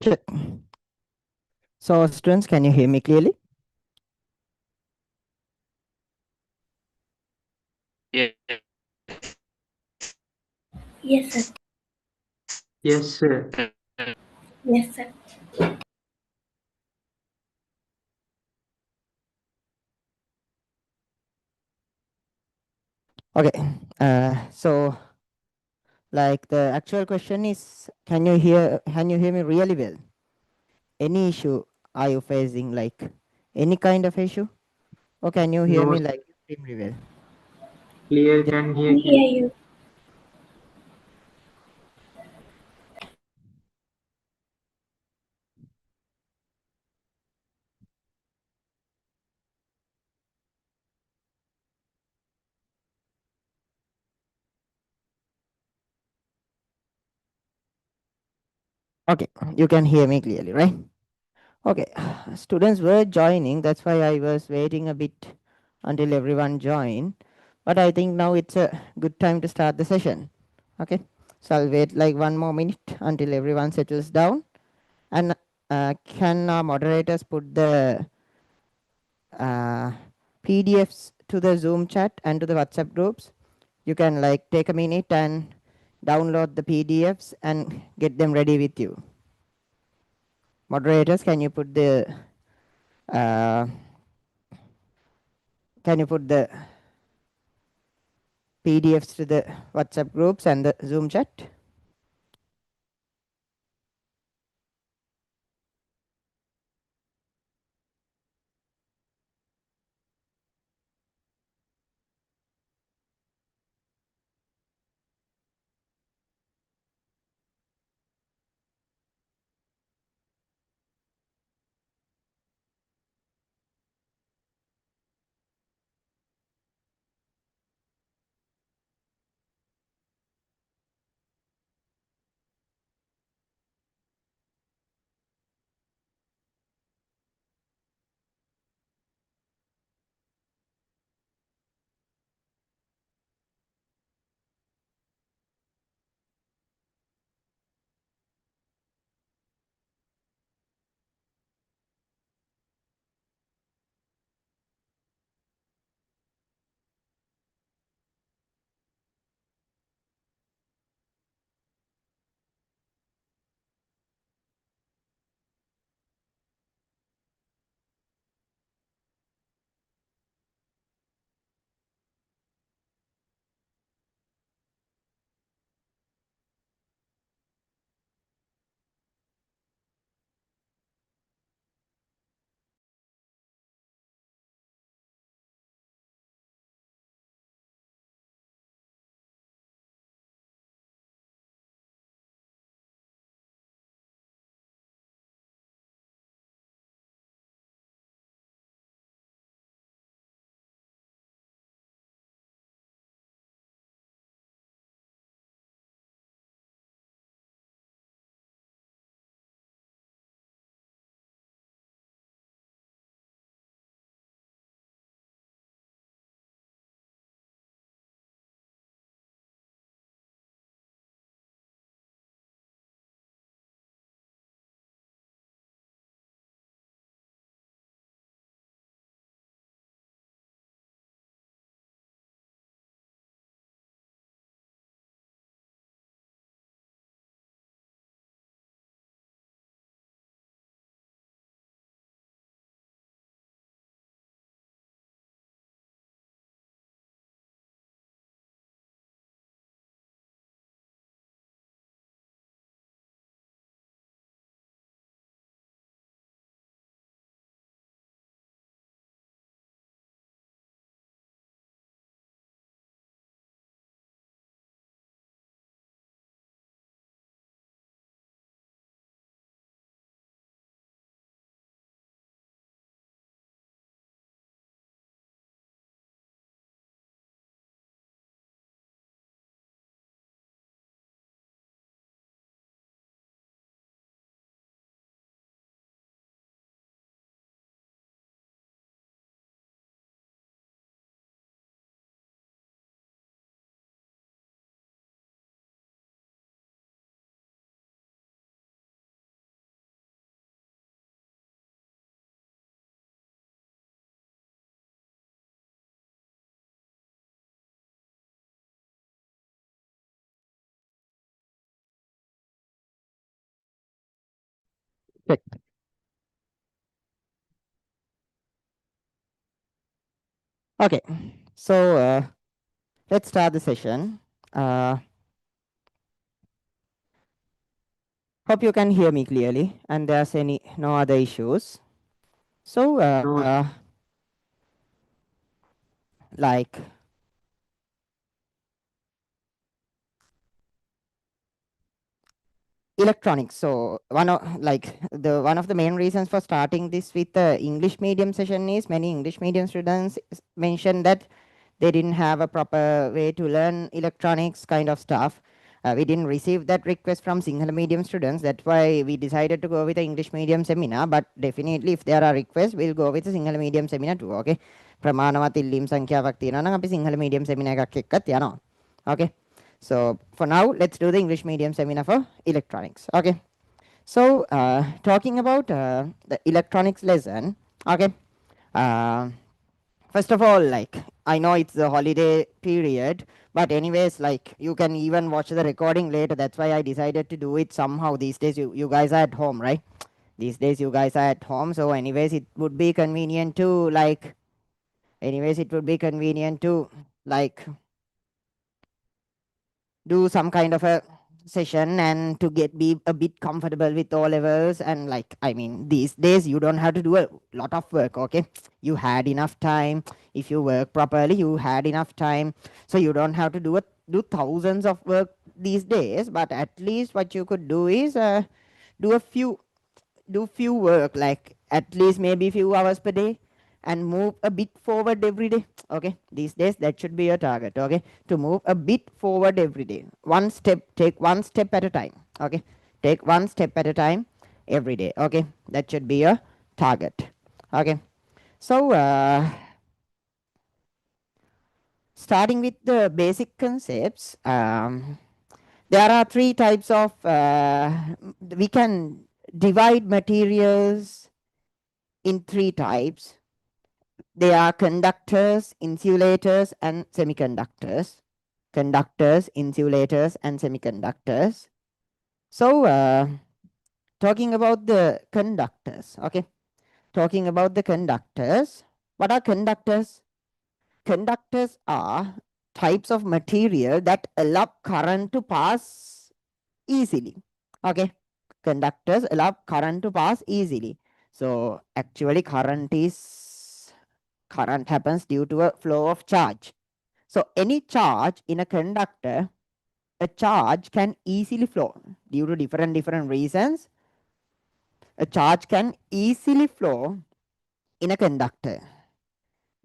Check. So, students, can you hear me clearly? Yeah. Yes, sir. Yes, sir. Yes, sir. Okay. So, like the actual question is, can you hear me really well? Any issue are you facing? Like any kind of issue, or can you hear No, me sir. like extremely well? Clear, Just- can hear We you. hear you. Okay, you can hear me clearly, right? Okay, students were joining. That's why I was waiting a bit until everyone joined. But I think now it's a good time to start the session. Okay, so I'll wait like 1 more minute until everyone settles down. And can our moderators put the PDFs to the Zoom chat and to the WhatsApp groups? You can like take a minute and download the PDFs and get them ready with you. Moderators, can you put the uh, PDFs to the WhatsApp groups and the Zoom chat? Check. Okay, so let's start the session. Hope you can hear me clearly and there's no other issues. So No, like electronics. So one of the main reasons for starting this with the English medium session is many English medium students mentioned that they didn't have a proper way to learn electronics kind of stuff. We didn't receive that request from Sinhala medium students. That's why we decided to go with the English medium seminar. But definitely, if there are requests, we'll go with the Sinhala medium seminar too. Okay. ප්‍රමාණවත් ඉල්ලීම් සංඛ්‍යාවක් තියෙනවා නම් අපි Sinhala medium seminar එකක් එක්කත් යනවා. Okay. So for now, let's do the English medium seminar for electronics. Okay. So talking about the electronics lesson. Okay. First of all, like I know it's the holiday period, but anyways, like you can even watch the recording later. That's why I decided to do it somehow. These days, you guys are at home, right? These days, you guys are at home. So anyways, it would be convenient to like do some kind of a session and to be a bit comfortable with O levels. And like I mean, these days you don't have to do a lot of work. Okay, you had enough time. If you work properly, you had enough time, so you don't have to do thousands of work these days. But at least what you could do is do a few do few work, like at least maybe few hours per day, and move a bit forward every day. Okay, these days that should be your target. Okay, to move a bit forward every day, take one step at a time. Okay, take one step at a time every day. Okay, that should be your target. Okay, so starting with the basic concepts, there are three types of we can divide materials in three types. They are conductors, insulators, and semiconductors. Conductors, insulators, and semiconductors. So, talking about the conductors, okay? Talking about the conductors, what are conductors? Conductors are types of material that allow current to pass easily. Okay, conductors allow current to pass easily. So actually current happens due to a flow of charge. So any charge in a conductor, a charge can easily flow due to different reasons. A charge can easily flow in a conductor.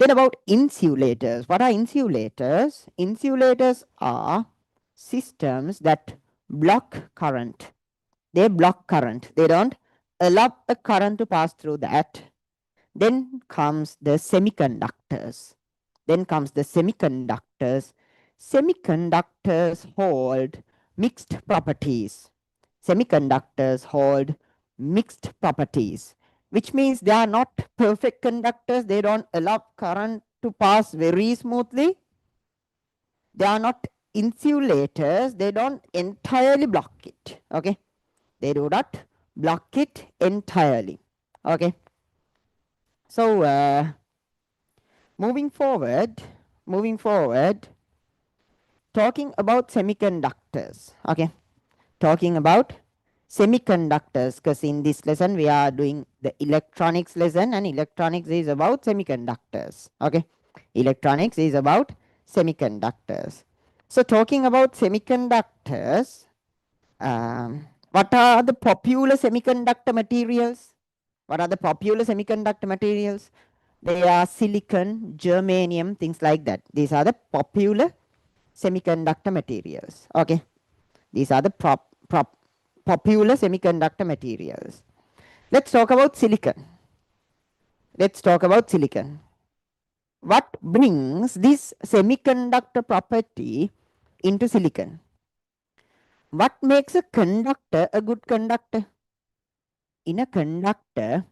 Then about insulators. What are insulators? Insulators are systems that block current. They block current. They don't allow a current to pass through that. Then comes the semiconductors. Semiconductors hold mixed properties. Semiconductors hold mixed properties, which means they are not perfect conductors. They don't allow current to pass very smoothly. They are not insulators. They don't entirely block it. Okay. They do not block it entirely. Okay. So moving forward, talking about semiconductors. Okay, talking about semiconductors, because in this lesson we are doing the electronics lesson, and electronics is about semiconductors. Okay, electronics is about semiconductors. So talking about semiconductors, what are the popular semiconductor materials? What are the popular semiconductor materials? They are silicon, germanium, things like that. These are the popular semiconductor materials. Okay, these are the popular semiconductor materials. Let's talk about silicon. What brings this semiconductor property into silicon? What makes a conductor a good conductor? In a conductor,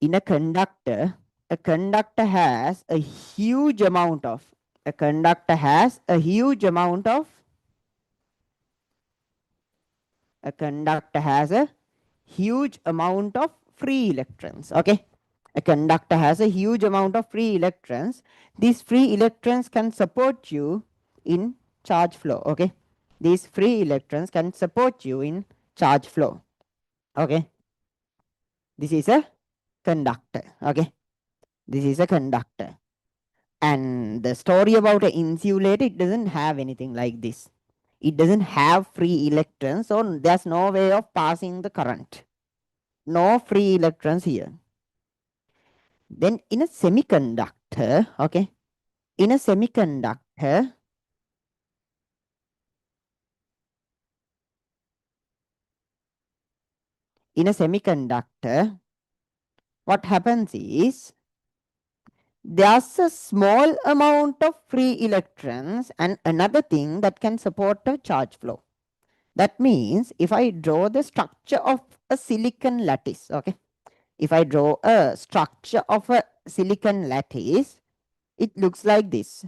a conductor has a huge amount of a conductor has a huge amount of free electrons. Okay, a conductor has a huge amount of free electrons. These free electrons can support you in charge flow. Okay, these free electrons can support you in charge flow. Okay, this is a conductor. Okay, this is a conductor. And the story about an insulator, it doesn't have anything like this. It doesn't have free electrons, so there's no way of passing the current. No free electrons here. Then in a semiconductor, okay, in a semiconductor, in a semiconductor, what happens is there's a small amount of free electrons and another thing that can support a charge flow. That means if I draw the structure of a silicon lattice, okay, if I draw a structure of a silicon lattice, it looks like this.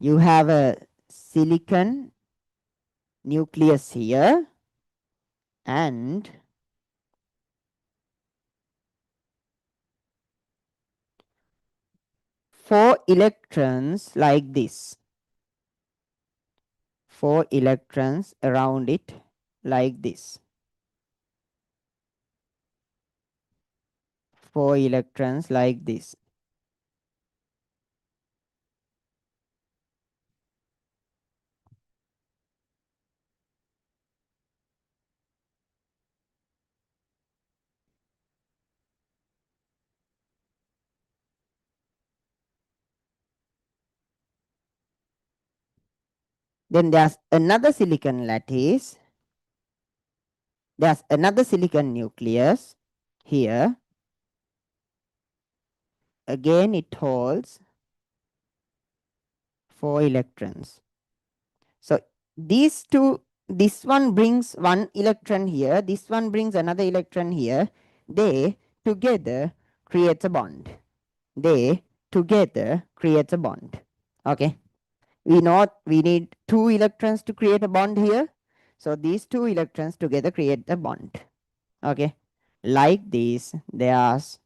You have a silicon nucleus here and four electrons like this. Four electrons around it like this. Four electrons like this. Then there's another silicon lattice. There's another silicon nucleus here. Again, it holds four electrons. So these two, this one brings one electron here, this one brings another electron here. They together creates a bond. They together creates a bond. Okay. We know we need two electrons to create a bond here. So these two electrons together create a bond. Okay. Like this, there's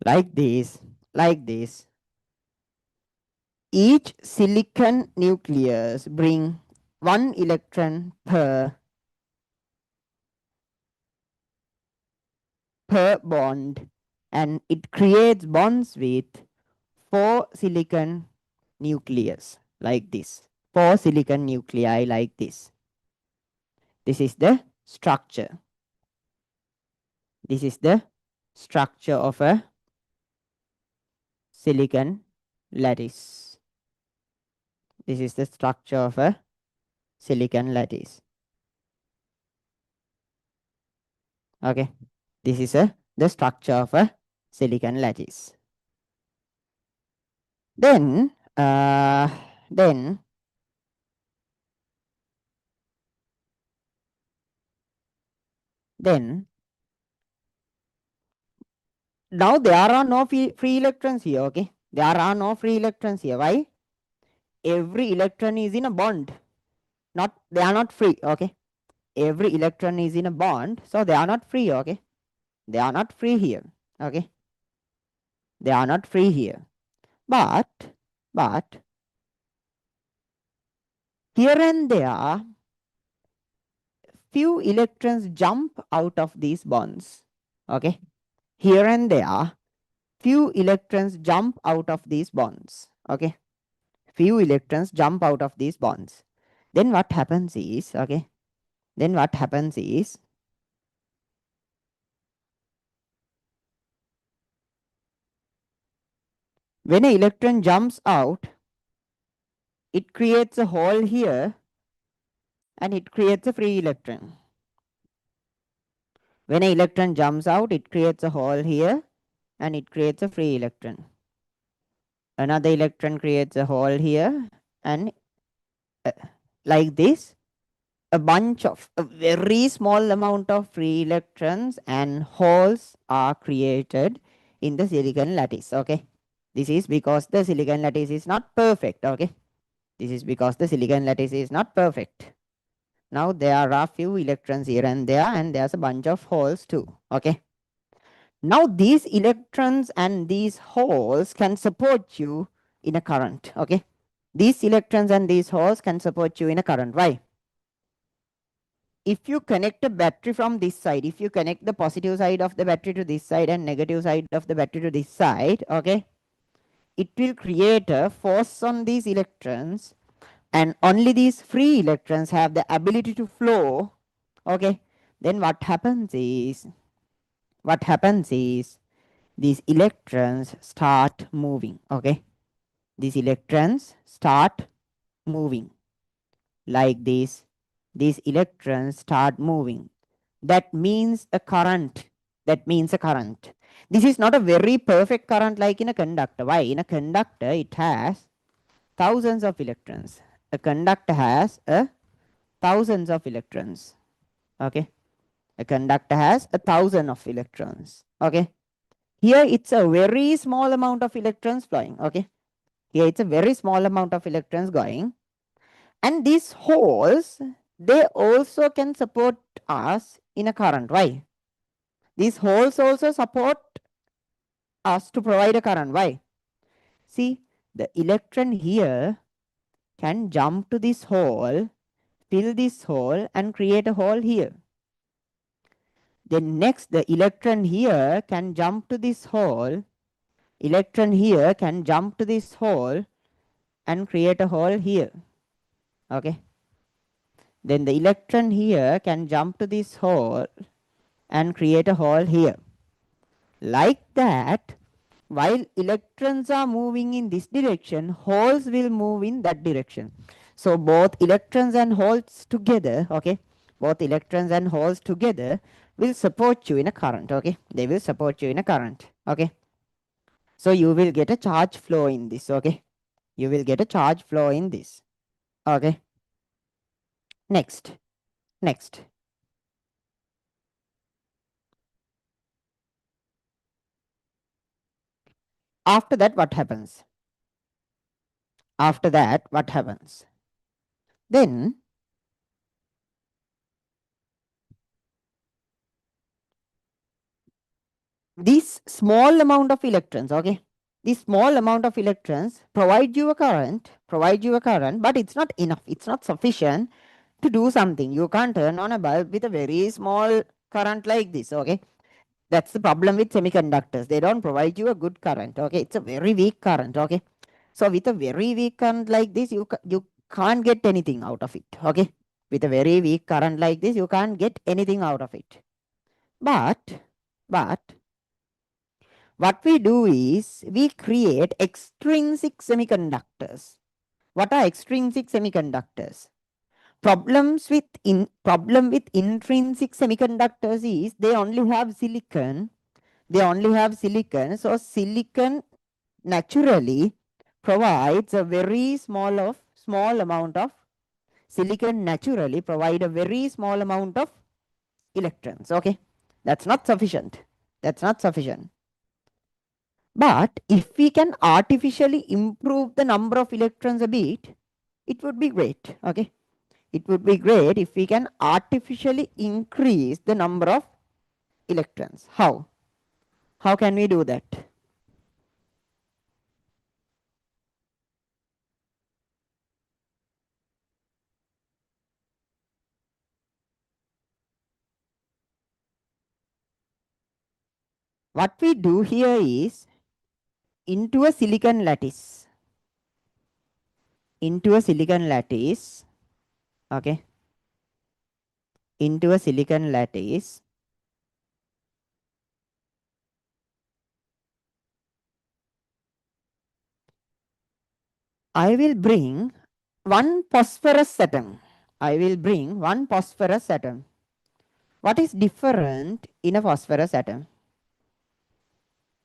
like this, like this. Each silicon nucleus bring one electron per bond, and it creates bonds with four silicon nucleus like this. Four silicon nuclei like this. This is the structure. This is the structure of a silicon lattice. This is the structure of a silicon lattice. Okay. This is the structure of a silicon lattice. Then, then now there are no free electrons here. Okay, there are no free electrons here. Why? Every electron is in a bond. Not they are not free. Okay, every electron is in a bond, so they are not free. Okay, they are not free here. Okay, they are not free here. But here and there, few electrons jump out of these bonds. Okay, here and there, few electrons jump out of these bonds. Okay, few electrons jump out of these bonds. Then what happens is, okay, then what happens is When an electron jumps out, it creates a hole here and it creates a free electron. When an electron jumps out, it creates a hole here and it creates a free electron. Another electron creates a hole here and uh, like this, a very small amount of free electrons and holes are created in the silicon lattice. Okay, this is because the silicon lattice is not perfect. Okay, this is because the silicon lattice is not perfect. Now there are few electrons here and there's a bunch of holes too. Okay, now these electrons and these holes can support you in a current. Okay, these electrons and these holes can support you in a current. Why? If you connect a battery from this side, if you connect the positive side of the battery to this side and negative side of the battery to this side, okay, it will create a force on these electrons, and only these free electrons have the ability to flow. Okay, then what happens is these electrons start moving. Okay, these electrons start moving like this. These electrons start moving. That means a current. That means a current. This is not a very perfect current like in a conductor. Why? In a conductor, it has thousands of electrons. A conductor has thousands of electrons. Okay. A conductor has 1,000 of electrons. Okay. Here it's a very small amount of electrons flowing. Okay. Here it's a very small amount of electrons going. And these holes, they also can support us in a current. Why? These holes also support us to provide a current. Why? See, the electron here can jump to this hole, fill this hole, and create a hole here. Then next, the electron here can jump to this hole. Electron here can jump to this hole and create a hole here. Okay. Then the electron here can jump to this hole and create a hole here. Like that, while electrons are moving in this direction, holes will move in that direction. So both electrons and holes together, okay, both electrons and holes together will support you in a current. Okay, they will support you in a current. Okay, so you will get a charge flow in this. Okay, you will get a charge flow in this. Okay, next. After that, what happens? Then this small amount of electrons, okay, this small amount of electrons provide you a current, but it's not enough, it's not sufficient to do something. You can't turn on a bulb with a very small current like this. Okay, that's the problem with semiconductors. They don't provide you a good current. Okay, it's a very weak current. Okay, so with a very weak current like this, you can't get anything out of it. Okay, with a very weak current like this, you can't get anything out of it. But what we do is we create extrinsic semiconductors. What are extrinsic semiconductors? Problem with intrinsic semiconductors is they only have silicon. So silicon naturally provides a very small amount of silicon naturally provide a very small amount of electrons. Okay, that's not sufficient. But if we can artificially improve the number of electrons a bit, it would be great. Okay, it would be great if we can artificially increase the number of electrons. How can we do that? What we do here is into a silicon lattice. Okay, into a silicon lattice, I will bring one phosphorus atom. I will bring one phosphorus atom. What is different in a phosphorus atom?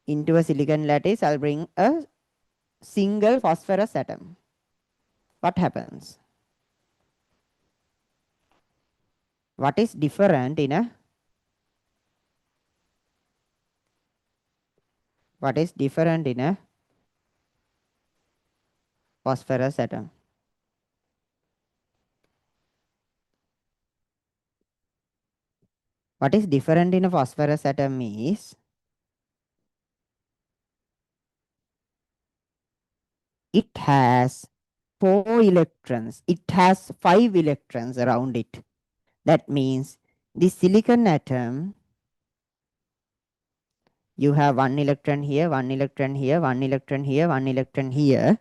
Into a silicon lattice, I'll bring a single phosphorus atom. What happens? What is different in a phosphorus atom? What is different in a phosphorus atom is it has 4 electrons. It has 5 electrons around it. That means the silicon atom, you have 1 electron here, 1 electron here, 1 electron here, 1 electron here.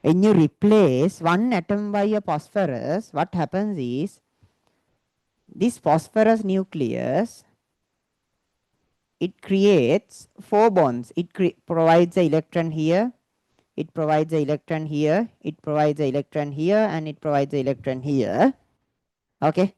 When you replace one atom by a phosphorus, what happens is this phosphorus nucleus, it creates 4 bonds. It provides an electron here, it provides an electron here, it provides an electron here, and it provides an electron here. Okay,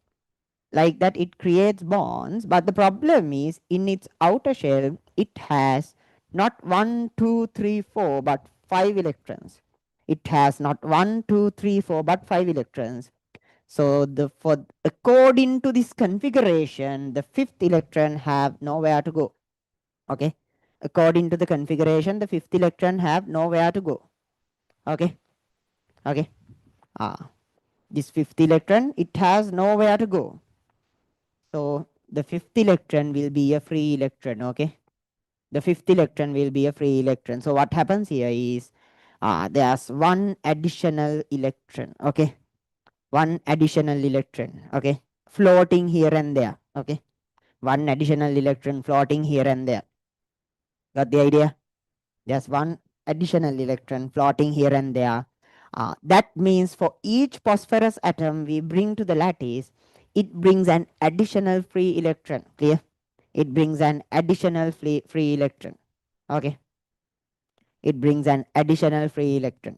like that it creates bonds, but the problem is in its outer shell it has not 1 2 3 4 but 5 electrons. It has not 1 2 3 4 but 5 electrons. So according to this configuration, the fifth electron have nowhere to go. Okay, according to the configuration, the fifth electron have nowhere to go. Okay, okay. This fifth electron, it has nowhere to go. So the fifth electron will be a free electron. Okay, the fifth electron will be a free electron. So what happens here is there's one additional electron. Okay, one additional electron. Okay, floating here and there. Okay, one additional electron floating here and there. Got the idea? There's one additional electron floating here and there. That means for each phosphorus atom we bring to the lattice, it brings an additional free electron. Clear? It brings an additional free electron. Okay, it brings an additional free electron.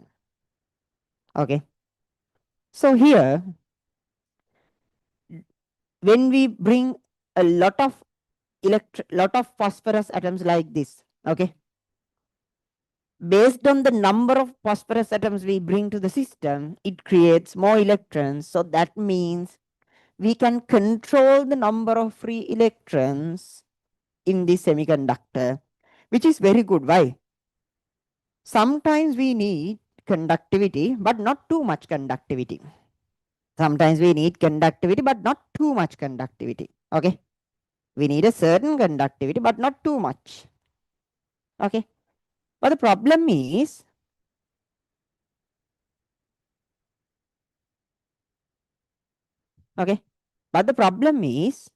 Okay, so here when we bring a lot of phosphorus atoms like this, okay, based on the number of phosphorus atoms we bring to the system, it creates more electrons. So that means we can control the number of free electrons in the semiconductor, which is very good. Why? Sometimes we need conductivity, but not too much conductivity. Sometimes we need conductivity, but not too much conductivity. Okay. We need a certain conductivity, but not too much. Okay. But the problem is, okay. But the problem is,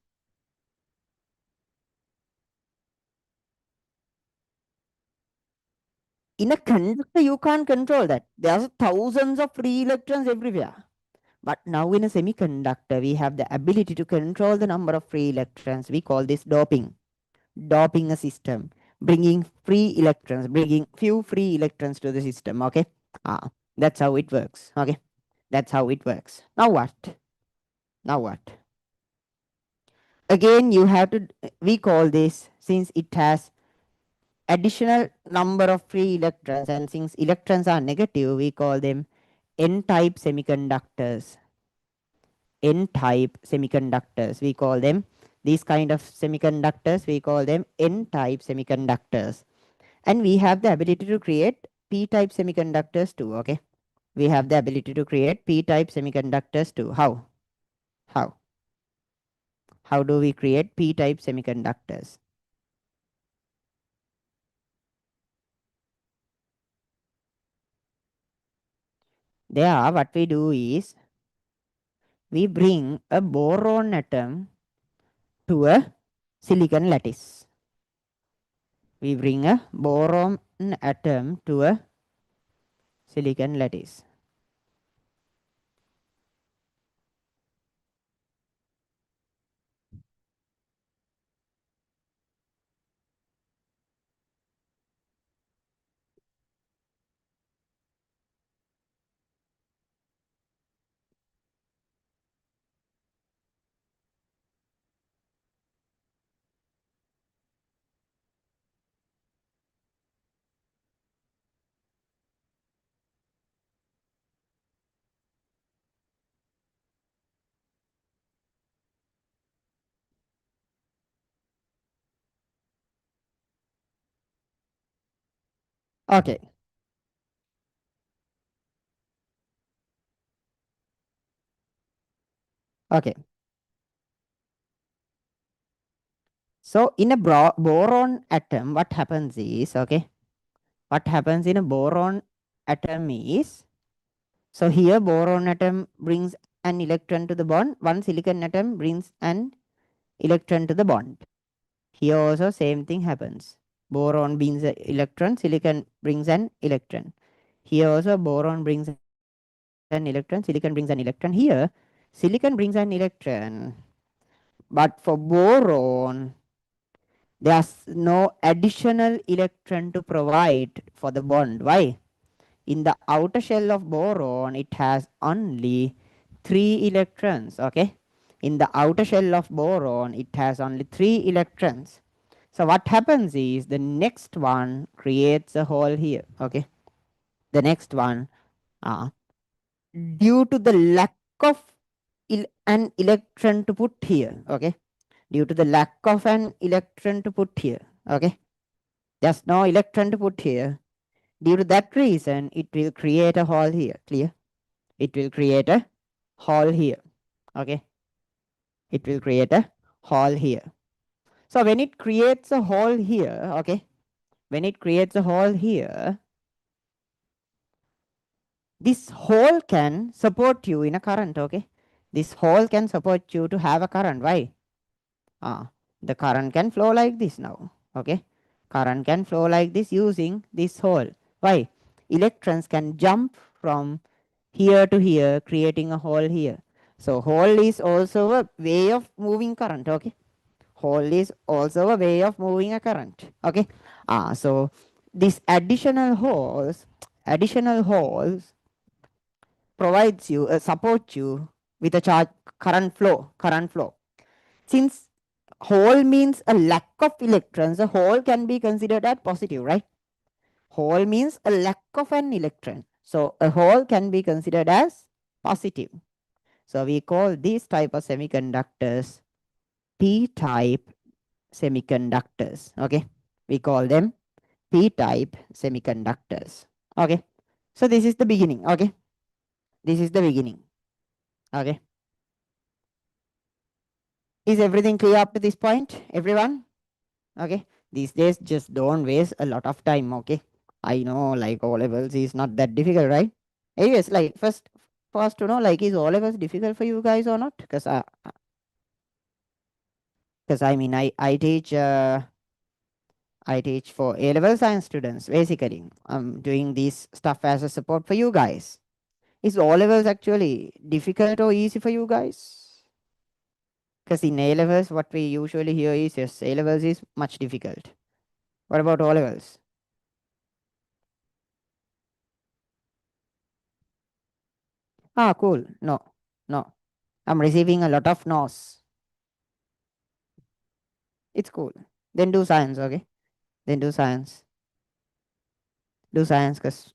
in a conductor, you can't control that. There are thousands of free electrons everywhere. But now in a semiconductor, we have the ability to control the number of free electrons. We call this doping. Doping a system, bringing free electrons, bringing few free electrons to the system. Okay. That's how it works. Okay. That's how it works. Now what? Now what? Again, you have to, we call this, since it has additional number of free electrons and since electrons are negative, we call them n-type semiconductors. N-type semiconductors. We call them these kind of semiconductors. We call them N-type semiconductors. And we have the ability to create P-type semiconductors too. Okay. We have the ability to create P-type semiconductors too. How? How? How do we create P-type semiconductors? There, what we do is we bring a boron atom to a silicon lattice. We bring a boron atom to a silicon lattice. Okay. Okay. So in a boron atom, what happens is, okay, what happens in a boron atom is, so here boron atom brings an electron to the bond, one silicon atom brings an electron to the bond. Here also same thing happens. Boron brings an electron, silicon brings an electron. Here also boron brings an electron, silicon brings an electron. Here silicon brings an electron, but for boron there's no additional electron to provide for the bond. Why? In the outer shell of boron, it has only 3 electrons. Okay. In the outer shell of boron, it has only 3 electrons. So what happens is the next one creates a hole here. Okay. The next one, due to the lack of an electron to put here. Okay. Due to the lack of an electron to put here. Okay. There's no electron to put here. Due to that reason, it will create a hole here. Clear? It will create a hole here. Okay. It will create a hole here. So when it creates a hole here, okay, when it creates a hole here, this hole can support you in a current. Okay. This hole can support you to have a current. Why? The current can flow like this now. Okay. Current can flow like this using this hole. Why? Electrons can jump from here to here, creating a hole here. So hole is also a way of moving current. Okay. Hole is also a way of moving a current. Okay. So this additional holes provides you, support you with a charge current flow. Since hole means a lack of electrons, a hole can be considered as positive, right? Hole means a lack of an electron. So a hole can be considered as positive. So we call these type of semiconductors p-type semiconductors. Okay. We call them p-type semiconductors. Okay. So this is the beginning. Okay. This is the beginning. Okay. Is everything clear up to this point, everyone? Okay. These days, just don't waste a lot of time. Okay. I know, like, O levels is not that difficult, right? Anyways, like, first to know, like, is O levels difficult for you guys or not? Because I mean, I teach for A level science students. Basically, I'm doing this stuff as a support for you guys. Is O levels actually difficult or easy for you guys? Because in A levels, what we usually hear is yes, A levels is much difficult. What about O levels? Cool. No, no. I'm receiving a lot of no's. It's cool. Then do science, okay? Then do science. Do science because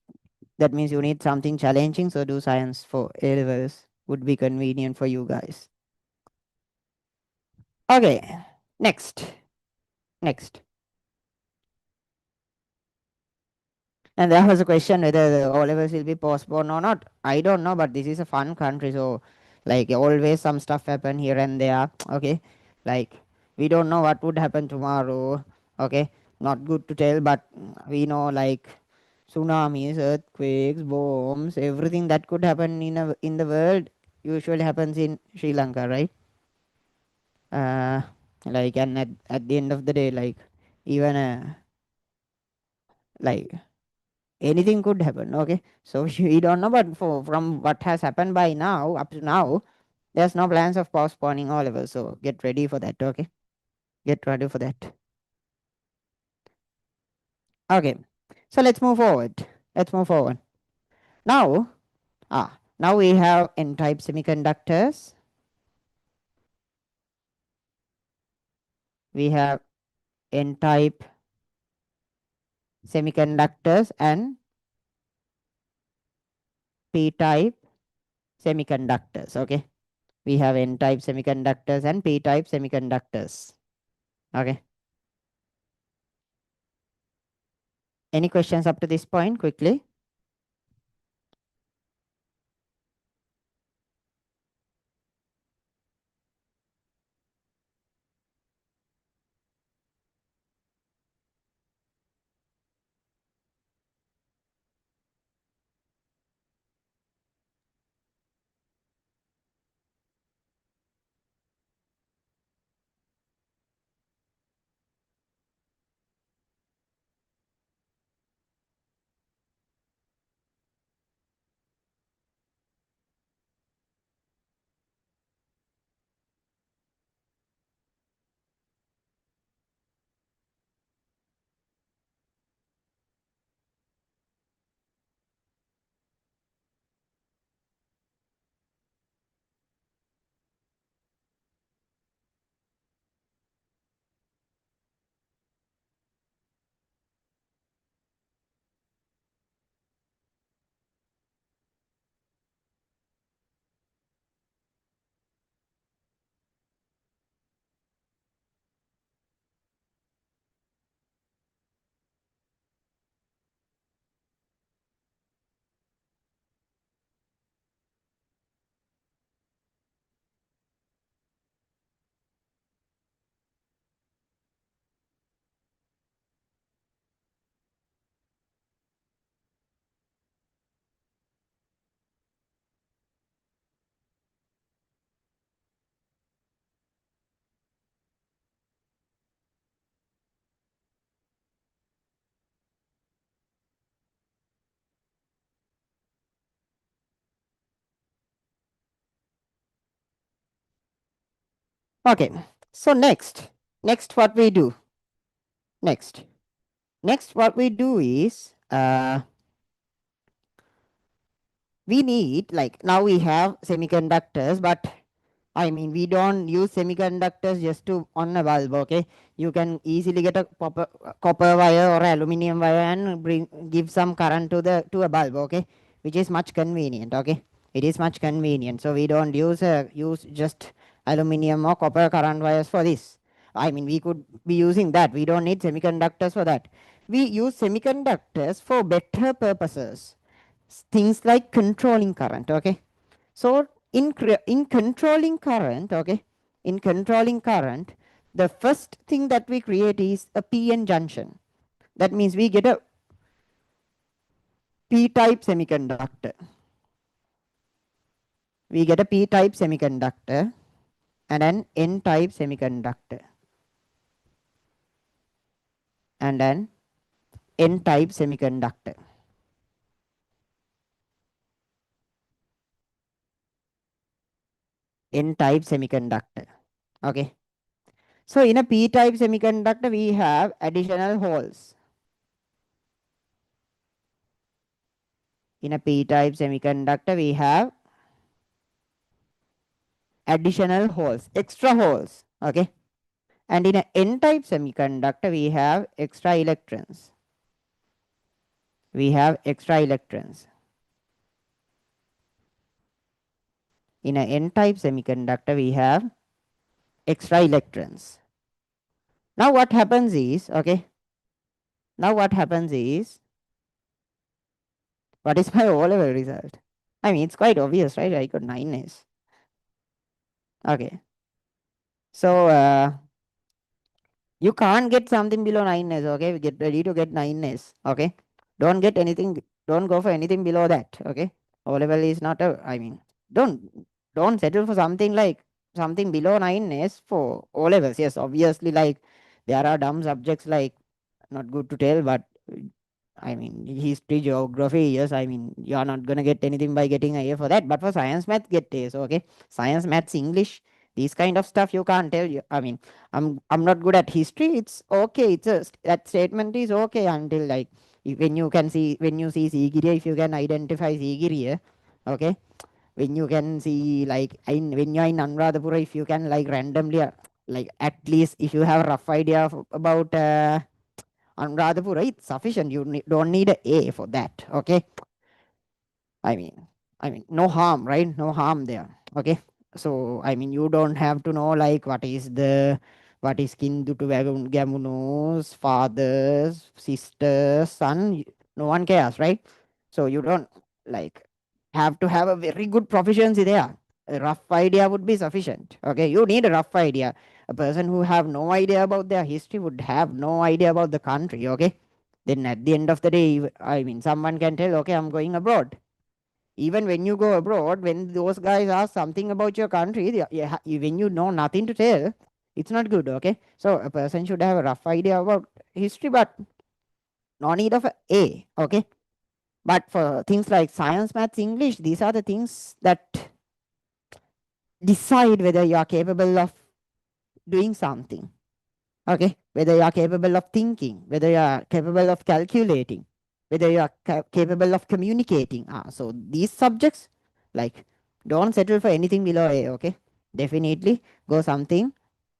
that means you need something challenging. So do science for A levels. Would be convenient for you guys. Okay. Next. Next. And there was a question whether the O levels will be postponed or not. I don't know, but this is a fun country, so like always some stuff happen here and there. Okay, like we don't know what would happen tomorrow. Okay, not good to tell, but we know like tsunamis, earthquakes, bombs, everything that could happen in the world usually happens in Sri Lanka, right? Uh, like and at the end of the day, like even like anything could happen. Okay, so we don't know, but from what has happened by now up to now, there's no plans of postponing all levels. So get ready for that. Okay, get ready for that. Okay, so let's move forward. Let's move forward. Now, now we have n-type semiconductors. We have n-type semiconductors and p-type semiconductors. Okay, we have n-type semiconductors and p-type semiconductors. Okay. Any questions up to this point quickly? Okay, so next what we do? Next what we do is we need, like, now we have semiconductors, but I mean, we don't use semiconductors just to on a bulb, okay? You can easily get a copper wire or aluminum wire and give some current to a bulb, okay? Which is much convenient, okay? It is much convenient. So we don't use just aluminum or copper current wires for this. I mean, we could be using that. We don't need semiconductors for that. We use semiconductors for better purposes. Things like controlling current, okay? So in controlling current, okay, in controlling current, the first thing that we create is a PN junction. That means we get a P-type semiconductor. We get a P-type semiconductor and an N-type semiconductor and an N-type semiconductor. N-type semiconductor. Okay. So in a P-type semiconductor, we have additional holes. In a P-type semiconductor, we have additional holes, extra holes. Okay. And in an N-type semiconductor, we have extra electrons. We have extra electrons. In an N-type semiconductor, we have extra electrons. Now what happens is, okay, now what happens is, what is my O-level result? I mean, it's quite obvious, right? I got 9s. Okay. So, you can't get something below 9s, okay? Get ready to get 9s, okay? Don't get anything, don't go for anything below that, okay? O-level is not a, I mean, don't settle for something like something below 9s for O-levels. Yes, obviously, like, there are dumb subjects, like, not good to tell, but I mean, history, geography, yes, I mean, you are not going to get anything by getting a for that. But for science, math, get A's, okay? Science, maths, English, these kind of stuff you can't tell. I mean, I'm not good at history. It's okay. That statement is okay until, like, when you see Sigiriya, if you can identify Sigiriya, okay? When you can see, like, when you're in Anuradhapura, if you can, like, randomly, like, at least if you have a rough idea about Anuradhapura, it's sufficient. You don't need an A for that. Okay. I mean, no harm, right? No harm there. Okay. So, I mean, you don't have to know, like, What is kin due to gamunos, fathers, sisters, son? No one cares, right? So you don't like have to have a very good proficiency there. A rough idea would be sufficient. Okay, you need a rough idea. A person who have no idea about their history would have no idea about the country. Okay, then at the end of the day, I mean, someone can tell, okay, I'm going abroad. Even when you go abroad, when those guys ask something about your country, when you know nothing to tell, it's not good. Okay, so a person should have a rough idea about history, but no need of a. Okay, but for things like science, maths, English, these are the things that decide whether you are capable of doing something. Okay, whether you are capable of thinking, whether you are capable of calculating, whether you are capable of communicating. So these subjects, like, don't settle for anything below A. Okay, definitely go something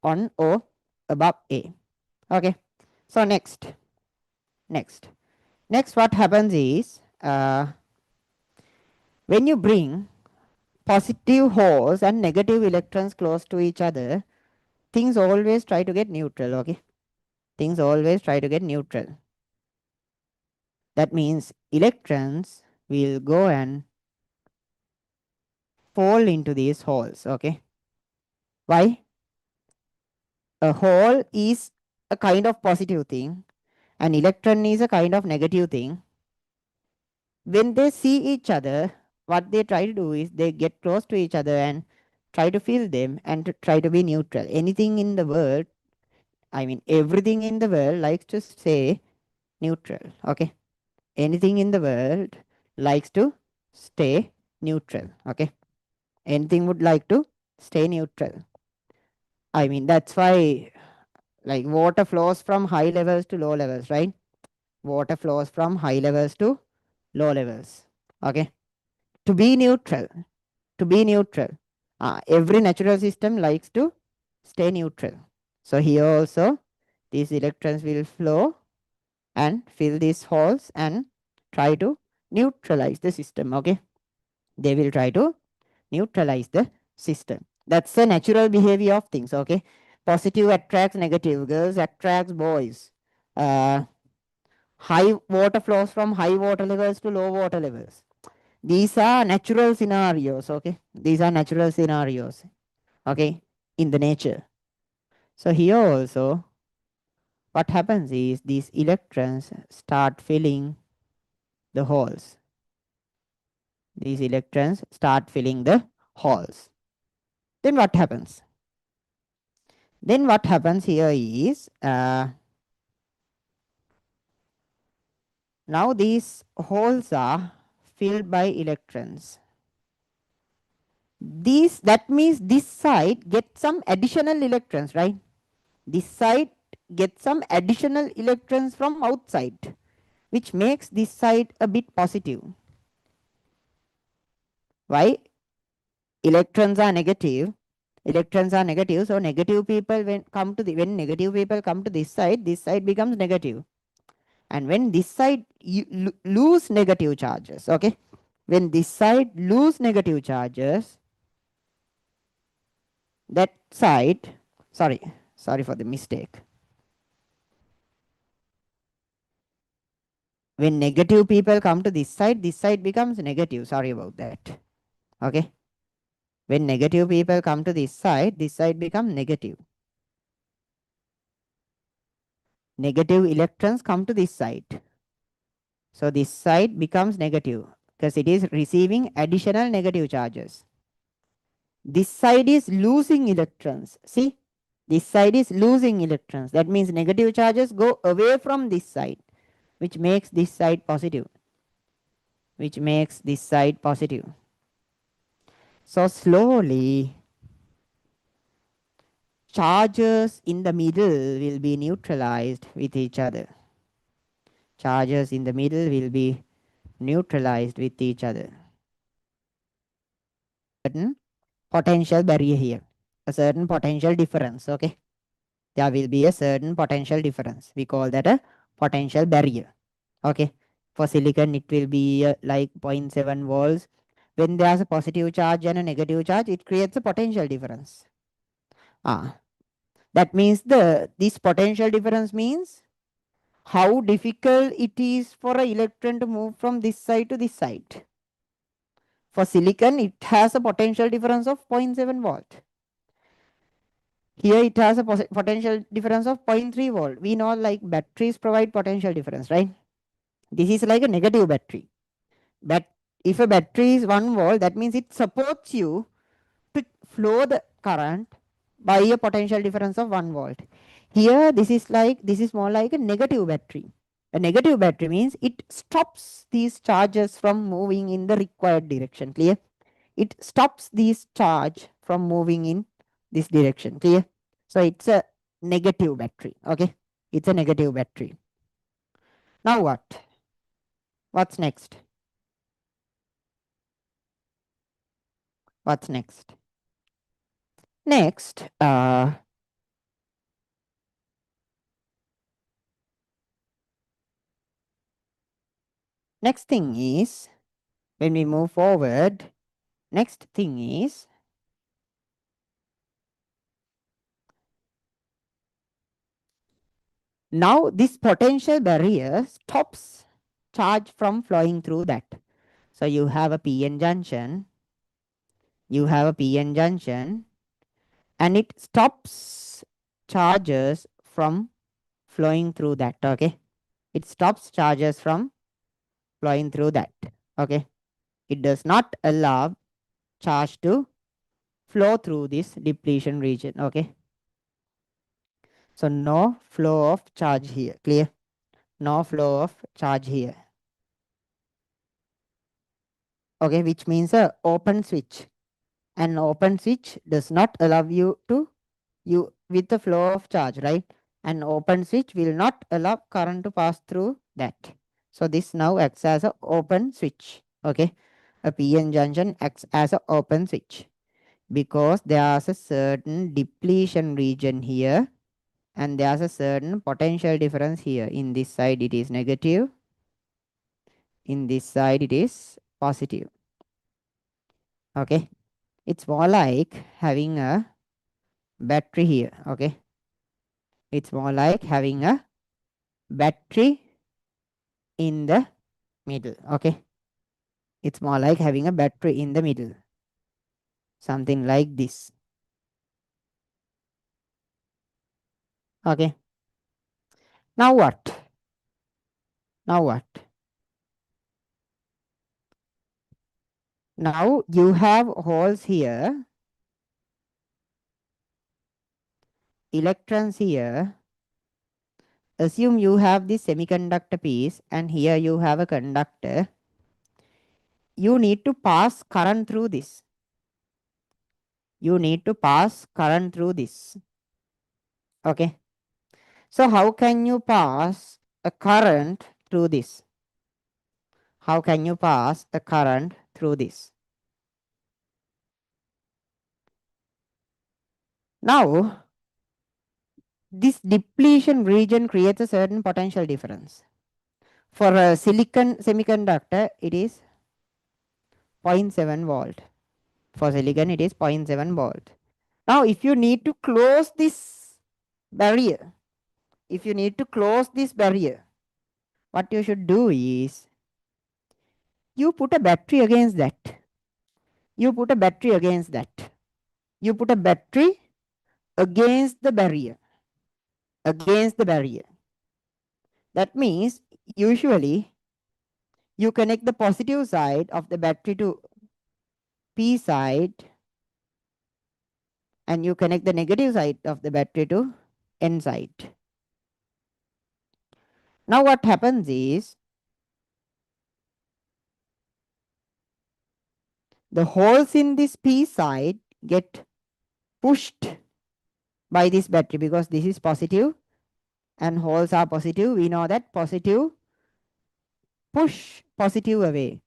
on or above A. Okay, so next what happens is, when you bring positive holes and negative electrons close to each other, things always try to get neutral. Okay, things always try to get neutral. That means electrons will go and fall into these holes. Okay, why? A hole is a kind of positive thing, an electron is a kind of negative thing. When they see each other, what they try to do is they get close to each other and try to feel them and to try to be neutral. Anything in the world, I mean, everything in the world likes to stay neutral. Okay, anything in the world likes to stay neutral. Okay, anything would like to stay neutral. I mean, that's why, like, water flows from high levels to low levels, right? Water flows from high levels to low levels. Okay, to be neutral, to be neutral. Every natural system likes to stay neutral. So here also, these electrons will flow and fill these holes and try to neutralize the system. Okay, they will try to neutralize the system. That's the natural behavior of things. Okay, positive attracts negative, girls attracts boys. High water flows from high water levels to low water levels. These are natural scenarios. Okay, these are natural scenarios. Okay, in the nature. So here also, what happens is these electrons start filling the holes. These electrons start filling the holes. Then what happens? Then what happens here is, now these holes are filled by electrons. That means this side gets some additional electrons, right? This side gets some additional electrons from outside, which makes this side a bit positive. Why? Electrons are negative. Electrons are negative, so negative people when negative people come to this side becomes negative. And when this side lose negative charges, okay, when this side lose negative charges, that side, sorry for the mistake, when negative people come to this side becomes negative. Sorry about that. Okay, when negative people come to this side becomes negative. Negative electrons come to this side, so this side becomes negative because it is receiving additional negative charges. This side is losing electrons. See, this side is losing electrons. That means negative charges go away from this side, which makes this side positive. Which makes this side positive. So slowly, charges in the middle will be neutralized with each other. Charges in the middle will be neutralized with each other. Certain potential barrier here, a certain potential difference. Okay, there will be a certain potential difference. We call that a potential barrier. Okay, for silicon it will be like 0.7 volts. When there's a positive charge and a negative charge, it creates a potential difference. That means this potential difference means how difficult it is for an electron to move from this side to this side. For silicon, it has a potential difference of 0.7 volt. Here it has a potential difference of 0.3 volt. We know like batteries provide potential difference, right? This is like a negative battery. But if a battery is 1 volt, that means it supports you to flow the current by a potential difference of 1 volt. Here, this is more like a negative battery. A negative battery means it stops these charges from moving in the required direction. Clear? It stops these charge from moving in this direction. Clear? So it's a negative battery. Okay, it's a negative battery. Now what? What's next? What's next? Next, next thing is when we move forward. Next thing is now this potential barrier stops charge from flowing through that. So you have a PN junction. You have a PN junction, and it stops charges from flowing through that. Okay, it stops charges from flowing through that. Okay, it does not allow charge to flow through this depletion region. Okay, so no flow of charge here. Clear? No flow of charge here. Okay, which means a open switch. An open switch does not allow you to with the flow of charge, right? An open switch will not allow current to pass through that. So this now acts as an open switch. Okay, a PN junction acts as an open switch because there's a certain depletion region here and there's a certain potential difference here. In this side it is negative, in this side it is positive. Okay, it's more like having a battery here. Okay, it's more like having a battery in the middle. Okay, it's more like having a battery in the middle, something like this. Okay, now what? Now what? Now you have holes here, electrons here. Assume you have this semiconductor piece and here you have a conductor. You need to pass current through this. You need to pass current through this. Okay, so how can you pass a current through this? How can you pass a current through this? Now, this depletion region creates a certain potential difference. For a silicon semiconductor, it is 0.7 volt. For silicon, it is 0.7 volt. Now, if you need to close this barrier, what you should do is you put a battery against that. You put a battery against that. You put a battery against the barrier. Against the barrier. That means usually you connect the positive side of the battery to P side and you connect the negative side of the battery to N side. Now what happens is the holes in this P side get pushed by this battery because this is positive and holes are positive. We know that positive push positive away.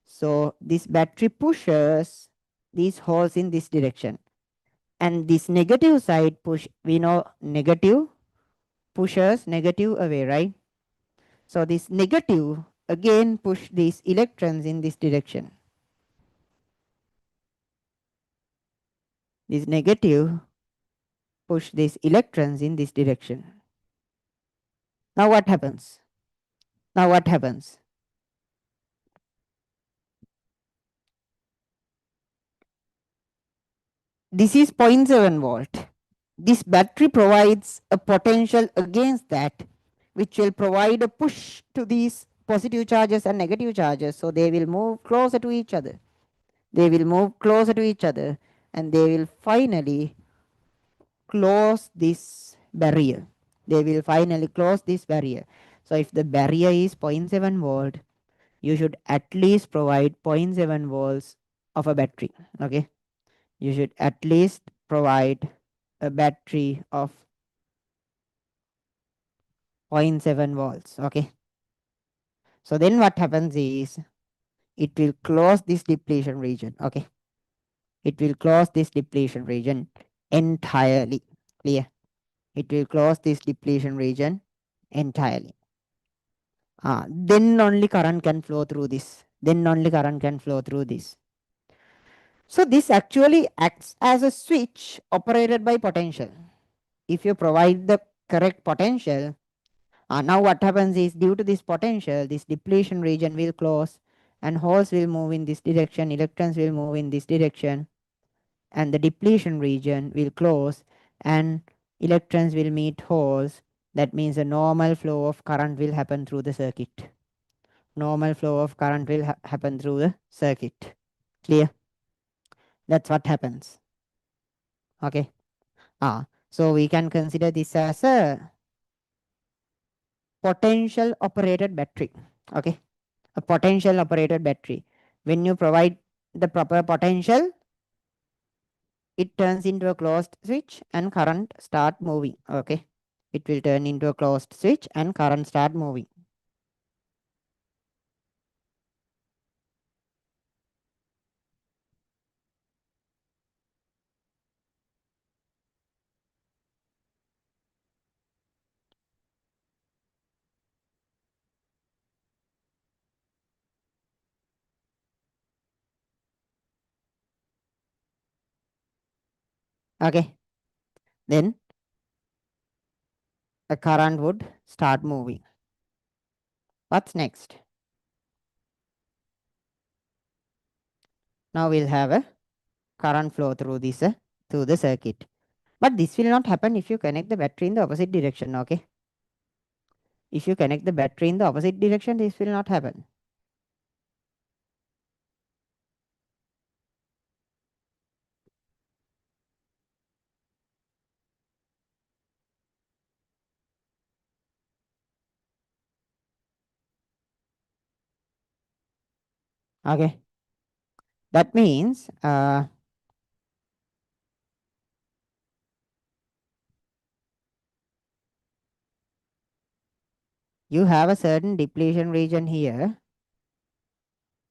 So this battery pushes these holes in this direction. And this negative side push, we know negative pushes negative away, right? So this negative again push these electrons in this direction. This negative push these electrons in this direction. Now what happens? Now what happens? This is 0.7 volt. This battery provides a potential against that, which will provide a push to these positive charges and negative charges. So they will move closer to each other. They will move closer to each other and they will finally close this barrier. They will finally close this barrier. So if the barrier is 0.7 volt, you should at least provide 0.7 volts of a battery. Okay. You should at least provide a battery of 0.7 volts. Okay. So then what happens is it will close this depletion region. Okay. It will close this depletion region entirely. Clear? It will close this depletion region entirely. Then only current can flow through this. Then only current can flow through this. So this actually acts as a switch operated by potential. If you provide the correct potential, now what happens is due to this potential, this depletion region will close and holes will move in this direction, electrons will move in this direction, and the depletion region will close and electrons will meet holes. That means a normal flow of current will happen through the circuit. Normal flow of current will happen through the circuit. Clear? That's what happens. Okay. So we can consider this as a potential operated battery. Okay. A potential operated battery. When you provide the proper potential, it turns into a closed switch and current start moving. Okay. It will turn into a closed switch and current start moving. Okay. Then a current would start moving. What's next? Now we'll have a current flow through this through the circuit. But this will not happen if you connect the battery in the opposite direction. Okay. If you connect the battery in the opposite direction, this will not happen. Okay. That means you have a certain depletion region here.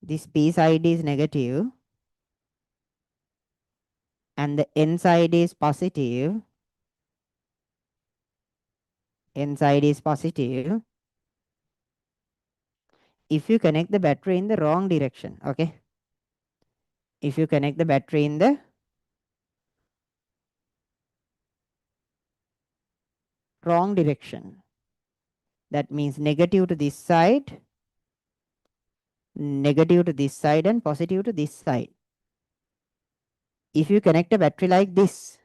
This P side is negative and the N side is positive. N side is positive. If you connect the battery in the wrong direction. Okay. If you connect the battery in the wrong direction, that means negative to this side, negative to this side, and positive to this side. If you connect a battery like this,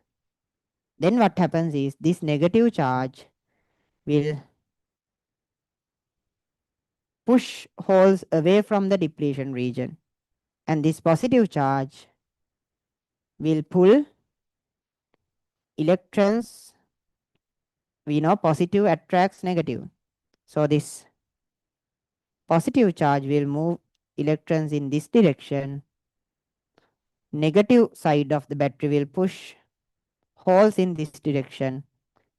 then what happens is this negative charge will push holes away from the depletion region, and this positive charge will pull electrons. We know positive attracts negative. So this positive charge will move electrons in this direction. Negative side of the battery will push holes in this direction,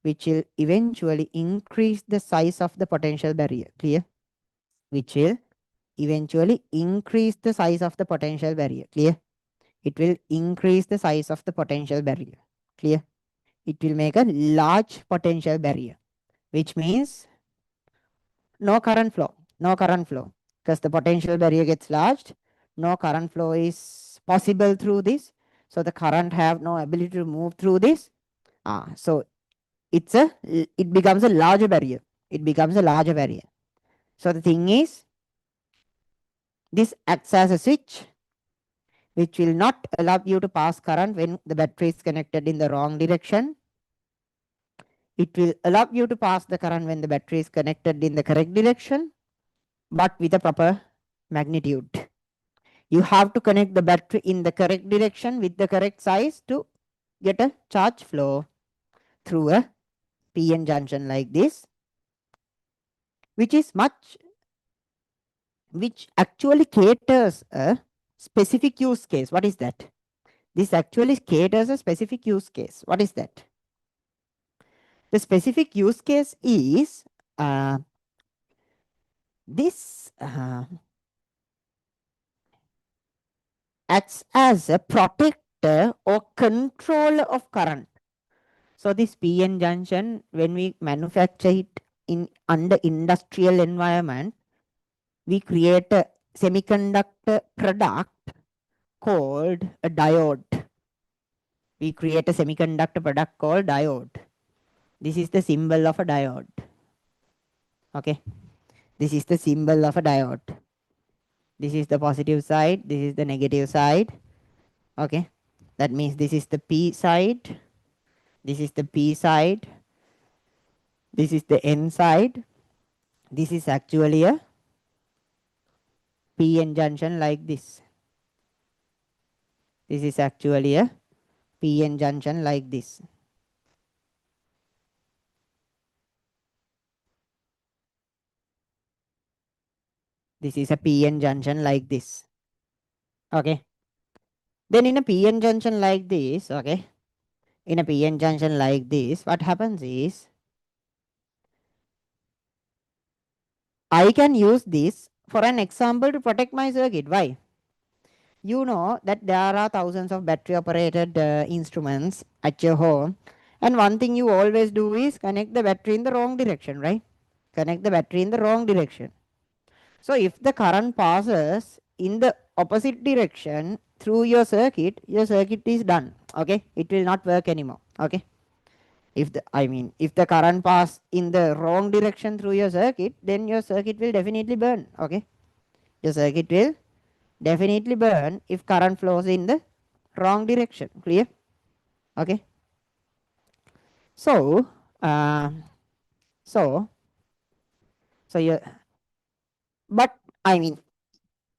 which will eventually increase the size of the potential barrier. Clear? Which will eventually increase the size of the potential barrier. Clear? It will increase the size of the potential barrier. Clear? It will make a large potential barrier, which means no current flow. No current flow. Because the potential barrier gets large, no current flow is possible through this. So the current have no ability to move through this. So it becomes a larger barrier. It becomes a larger barrier. So the thing is, this acts as a switch which will not allow you to pass current when the battery is connected in the wrong direction. It will allow you to pass the current when the battery is connected in the correct direction, but with a proper magnitude. You have to connect the battery in the correct direction with the correct size to get a charge flow through a PN junction like this, which is much, which actually caters a specific use case. What is that? This actually caters a specific use case. What is that? The specific use case is this acts as a protector or controller of current. So this PN junction, when we manufacture it in under industrial environment, we create a semiconductor product called a diode. We create a semiconductor product called diode. This is the symbol of a diode. Okay. This is the symbol of a diode. This is the positive side. This is the negative side. Okay. That means this is the P side. This is the P side. This is the N side. This is actually a PN junction like this. This is actually a PN junction like this. This is a PN junction like this. Okay. Then in a PN junction like this, okay, in a PN junction like this, what happens is I can use this for an example to protect my circuit. Why? You know that there are thousands of battery operated instruments at your home, and one thing you always do is connect the battery in the wrong direction, right? Connect the battery in the wrong direction. So if the current passes in the opposite direction through your circuit is done. Okay, it will not work anymore. Okay, if the current pass in the wrong direction through your circuit, then your circuit will definitely burn. Okay, your circuit will definitely burn if current flows in the wrong direction. Clear? Okay. So, uh, so, so you, but I mean,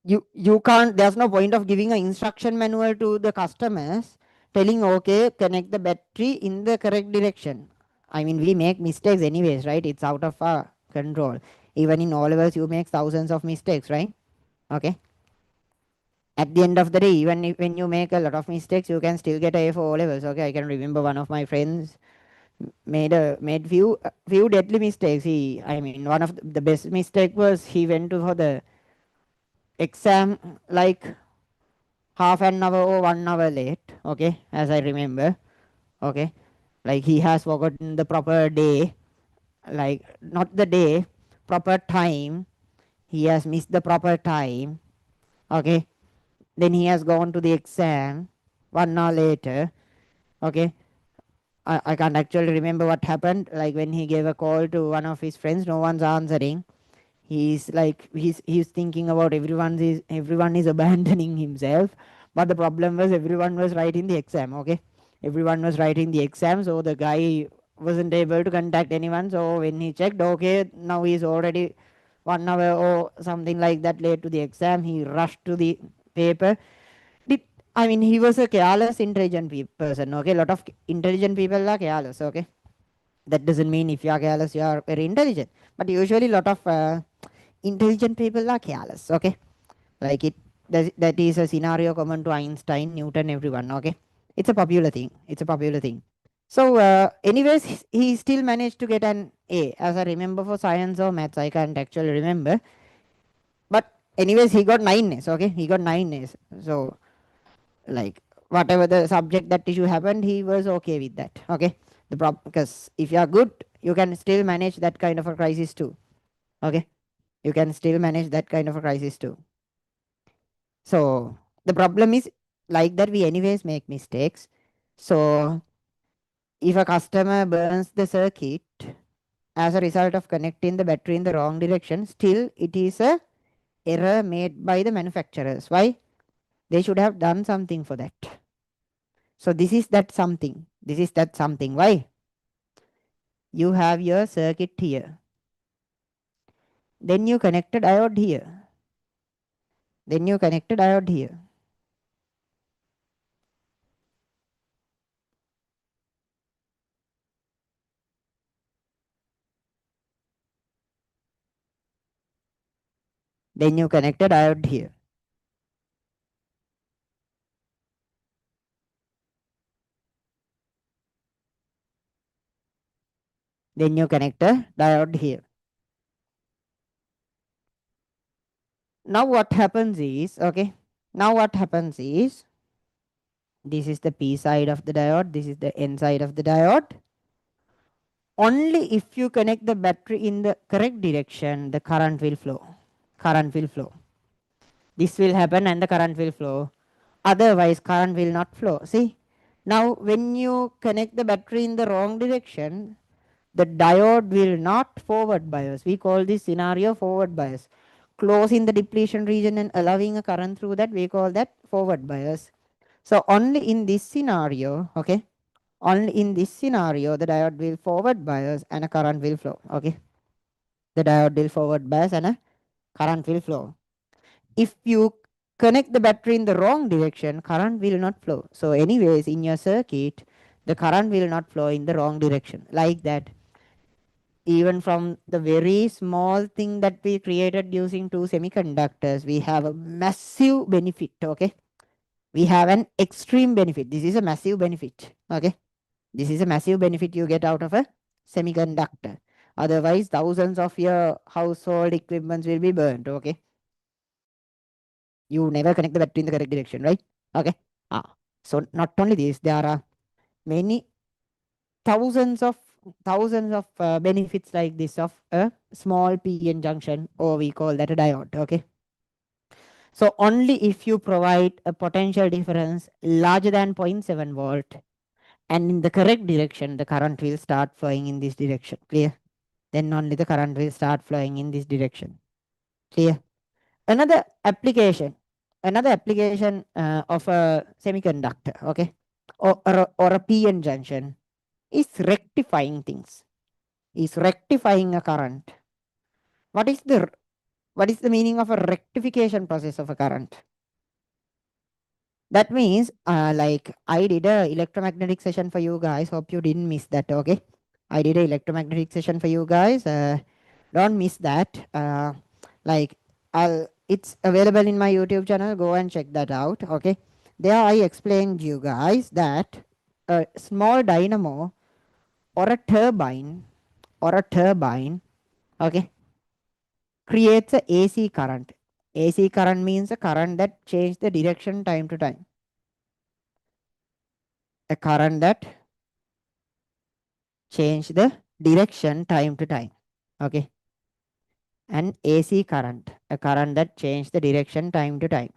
you can't. There's no point of giving an instruction manual to the customers telling, okay, connect the battery in the correct direction. I mean, we make mistakes anyways, right? It's out of our control. Even in all levels, you make thousands of mistakes, right? Okay. At the end of the day, even if, when you make a lot of mistakes, you can still get A for O levels. Okay, I can remember one of my friends made few deadly mistakes. I mean, one of the best mistake was he went to for the exam like half an hour or 1 hour late. Okay, as I remember. Okay, like he has forgotten the proper day, like not the day, proper time. He has missed the proper time. Okay, then he has gone to the exam 1 hour later. Okay, I can't actually remember what happened. Like when he gave a call to one of his friends, no one's answering. He's thinking about everyone is abandoning himself. But the problem was everyone was writing the exam. Okay, everyone was writing the exam, so the guy wasn't able to contact anyone. So when he checked, okay, now he's already 1 hour or something like that late to the exam. He rushed to the paper. Did I mean he was a careless, intelligent person? Okay, a lot of intelligent people are careless. Okay, that doesn't mean if you are careless you are very intelligent, but usually a lot of intelligent people are careless. Okay, like that is a scenario common to Einstein, Newton, everyone. Okay, it's a popular thing. It's a popular thing. So anyways, he still managed to get an A, as I remember. For science or maths I can't actually remember, but anyways he got 9 A's. Okay, he got 9 A's. So like whatever the subject that issue happened, he was okay with that. Okay, the problem, because if you are good, you can still manage that kind of a crisis too. Okay, you can still manage that kind of a crisis too. So the problem is like that we anyways make mistakes. So if a customer burns the circuit as a result of connecting the battery in the wrong direction, still it is a error made by the manufacturers. Why? They should have done something for that. So this is that something. This is that something. Why? You have your circuit here. Then you connect a diode here. Then you connect a diode here. Then you connect a diode here. Then you connect a diode here. Now what happens is, okay, now what happens is, this is the P side of the diode, this is the N side of the diode. Only if you connect the battery in the correct direction, the current will flow. Current will flow. This will happen and the current will flow. Otherwise, current will not flow. See, now when you connect the battery in the wrong direction, the diode will not forward bias. We call this scenario forward bias. Closing the depletion region and allowing a current through that, we call that forward bias. So only in this scenario, okay, only in this scenario, the diode will forward bias and a current will flow. Okay, the diode will forward bias and a current will flow. If you connect the battery in the wrong direction, current will not flow. So anyways, in your circuit, the current will not flow in the wrong direction. Like that, even from the very small thing that we created using two semiconductors, we have a massive benefit. Okay, we have an extreme benefit. This is a massive benefit. Okay, this is a massive benefit you get out of a semiconductor. Otherwise, thousands of your household equipments will be burned. Okay, you never connect the battery in the correct direction, right? Okay. So not only this, there are many thousands of benefits like this of a small PN junction, or we call that a diode. Okay. So only if you provide a potential difference larger than 0.7 volt and in the correct direction, the current will start flowing in this direction. Clear? Then only the current will start flowing in this direction. Clear? Another application, of a semiconductor, okay, or a PN junction is rectifying things, is rectifying a current. What is the meaning of a rectification process of a current? That means, like I did a electromagnetic session for you guys. Hope you didn't miss that. Okay, I did a electromagnetic session for you guys. Don't miss that. Like it's available in my YouTube channel. Go and check that out. Okay, there I explained you guys that a small dynamo or a turbine okay, creates a AC current. AC current means a current that changes the direction time to time. A current that change the direction time to time. Okay. An AC current, a current that change the direction time to time.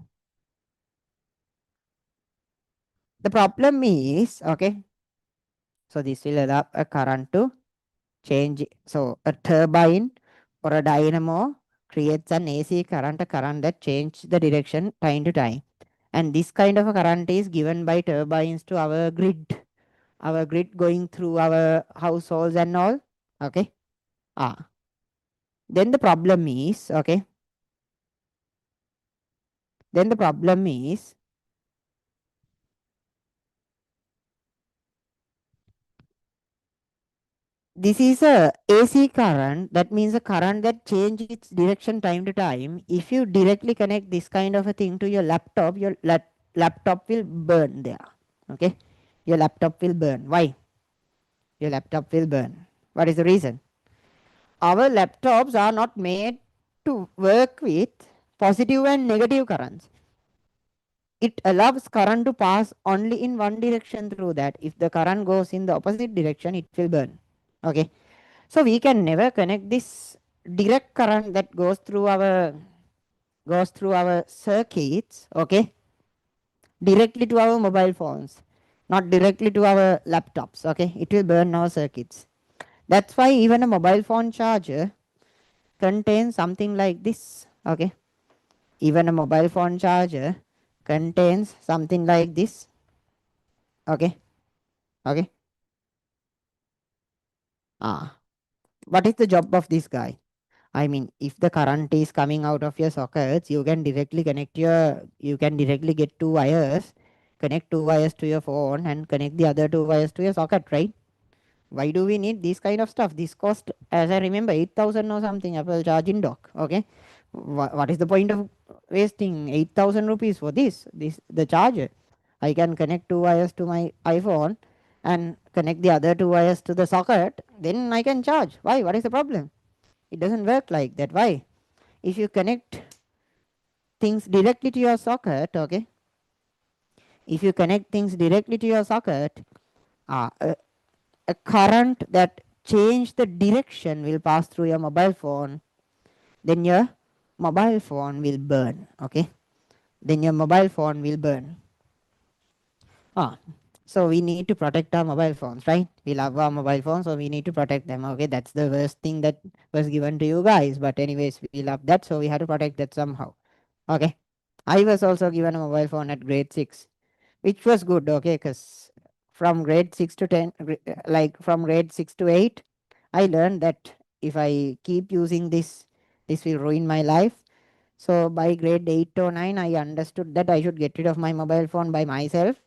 The problem is, okay, so this will allow a current to change. So a turbine or a dynamo creates an AC current, a current that change the direction time to time. And this kind of a current is given by turbines to our grid going through our households and all. Okay. Then the problem is, okay, then the problem is this is a AC current. That means a current that changes its direction time to time. If you directly connect this kind of a thing to your laptop, your laptop will burn there. Okay, your laptop will burn. Why? Your laptop will burn. What is the reason? Our laptops are not made to work with positive and negative currents. It allows current to pass only in one direction through that. If the current goes in the opposite direction, it will burn. Okay. So we can never connect this direct current that goes through our circuits, okay, directly to our mobile phones. not directly to our laptops. Okay, it will burn our circuits. That's why even a mobile phone charger contains something like this. Okay, even a mobile phone charger contains something like this. Okay, okay. What is the job of this guy? I mean, if the current is coming out of your sockets, you can directly you can directly get two wires, connect two wires to your phone and connect the other two wires to your socket, right? Why do we need this kind of stuff? This cost, as I remember, 8,000 or something Apple charging dock. Okay, what is the point of wasting 8,000 rupees for this? The charger. I can connect two wires to my iPhone and connect the other two wires to the socket. Then I can charge. Why? What is the problem? It doesn't work like that. Why? If you connect things directly to your socket, okay, if you connect things directly to your socket, uh, a, a current that change the direction will pass through your mobile phone, then your mobile phone will burn. Okay, then your mobile phone will burn. ah so we need to protect our mobile phones, right? We love our mobile phones, so we need to protect them. Okay, that's the worst thing that was given to you guys, but anyways, we love that, so we have to protect that somehow. Okay, I was also given a mobile phone at grade 6, which was good. Okay, because from grade 6 to 10, like from grade 6 to 8, I learned that if I keep using this will ruin my life. So by grade 8 or 9, I understood that I should get rid of my mobile phone by myself.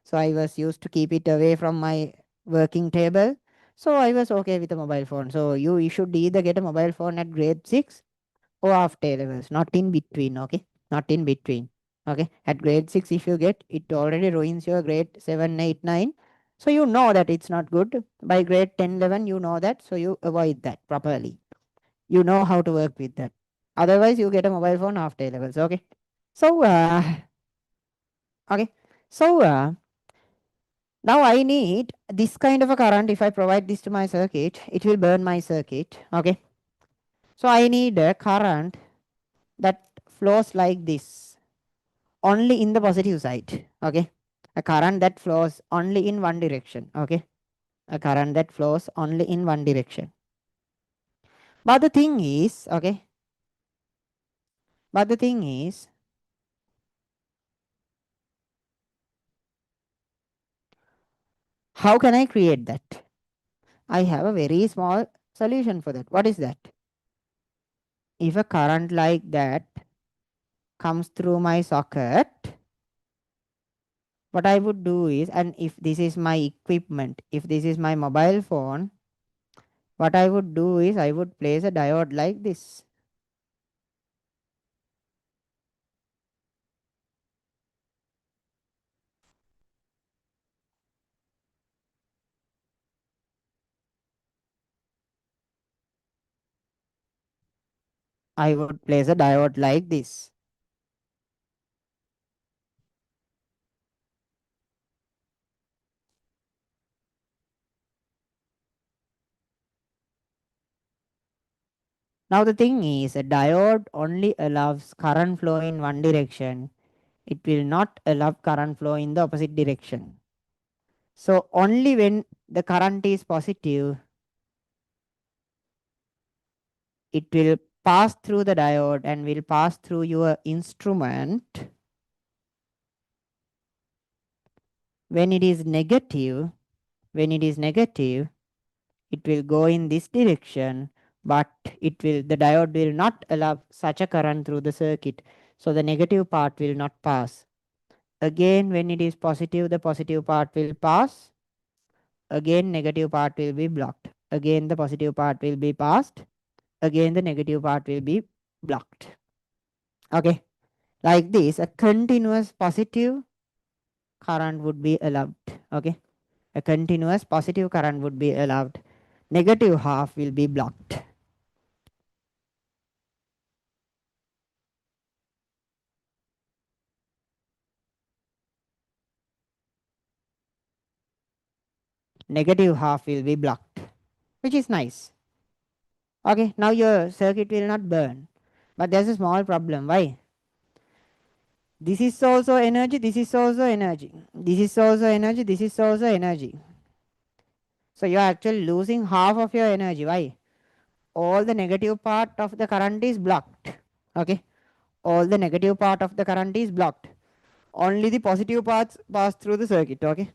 So I was used to keep it away from my working table. So I was okay with a mobile phone. So you should either get a mobile phone at grade 6 or after A levels, not in between. Okay, not in between. Okay, at grade 6, if you get it, already ruins your grade 7, 8, 9. So you know that it's not good. By grade 10, 11, you know that. So you avoid that properly. You know how to work with that. Otherwise, you get a mobile phone after A levels. Okay. So, okay. So, now I need this kind of a current. If I provide this to my circuit, it will burn my circuit. Okay. So, I need a current that flows like this, only in the positive side. Okay, a current that flows only in one direction. Okay, a current that flows only in one direction. But the thing is, okay, but the thing is, how can I create that? I have a very small solution for that. What is that? If a current like that comes through my socket, what I would do is, and if this is my equipment, if this is my mobile phone, what I would do is I would place a diode like this. I would place a diode like this. Now the thing is, a diode only allows current flow in one direction. It will not allow current flow in the opposite direction. So only when the current is positive, it will pass through the diode and will pass through your instrument. When it is negative, when it is negative, it will go in this direction, but the diode will not allow such a current through the circuit. So the negative part will not pass. Again, when it is positive, the positive part will pass. Again, negative part will be blocked. Again, the positive part will be passed. Again, the negative part will be blocked. Okay, like this, a continuous positive current would be allowed. Okay, a continuous positive current would be allowed. Negative half will be blocked. Negative half will be blocked, which is nice. Okay, now your circuit will not burn. But there's a small problem. Why? This is also energy, this is also energy. This is also energy, this is also energy. So you are actually losing half of your energy. Why? All the negative part of the current is blocked. Okay. All the negative part of the current is blocked. Only the positive parts pass through the circuit. Okay.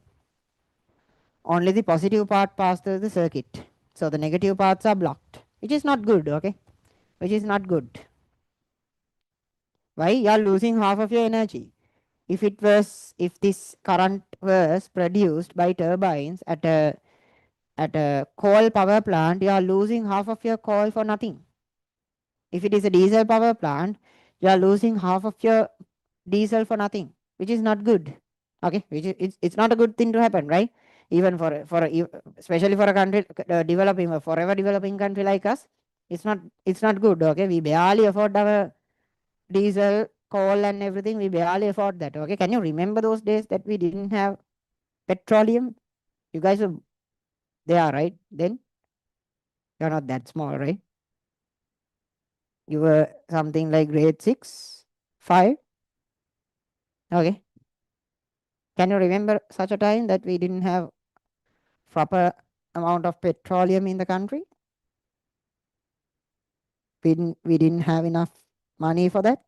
Only the positive part pass through the circuit. So the negative parts are blocked, which is not good. Okay. Which is not good. Why? You are losing half of your energy. If this current was produced by turbines at a coal power plant, you are losing half of your coal for nothing. If it is a diesel power plant, you are losing half of your diesel for nothing, which is not good. Okay, which is it's not a good thing to happen, right? Even especially for a country developing a forever developing country like us, it's not good. Okay, we barely afford our diesel, coal, and everything. We barely afford that. Okay, can you remember those days that we didn't have petroleum? You guys were there, right? Then you're not that small, right? You were something like grade 6, 5. Okay. Can you remember such a time that we didn't have proper amount of petroleum in the country? We didn't have enough money for that.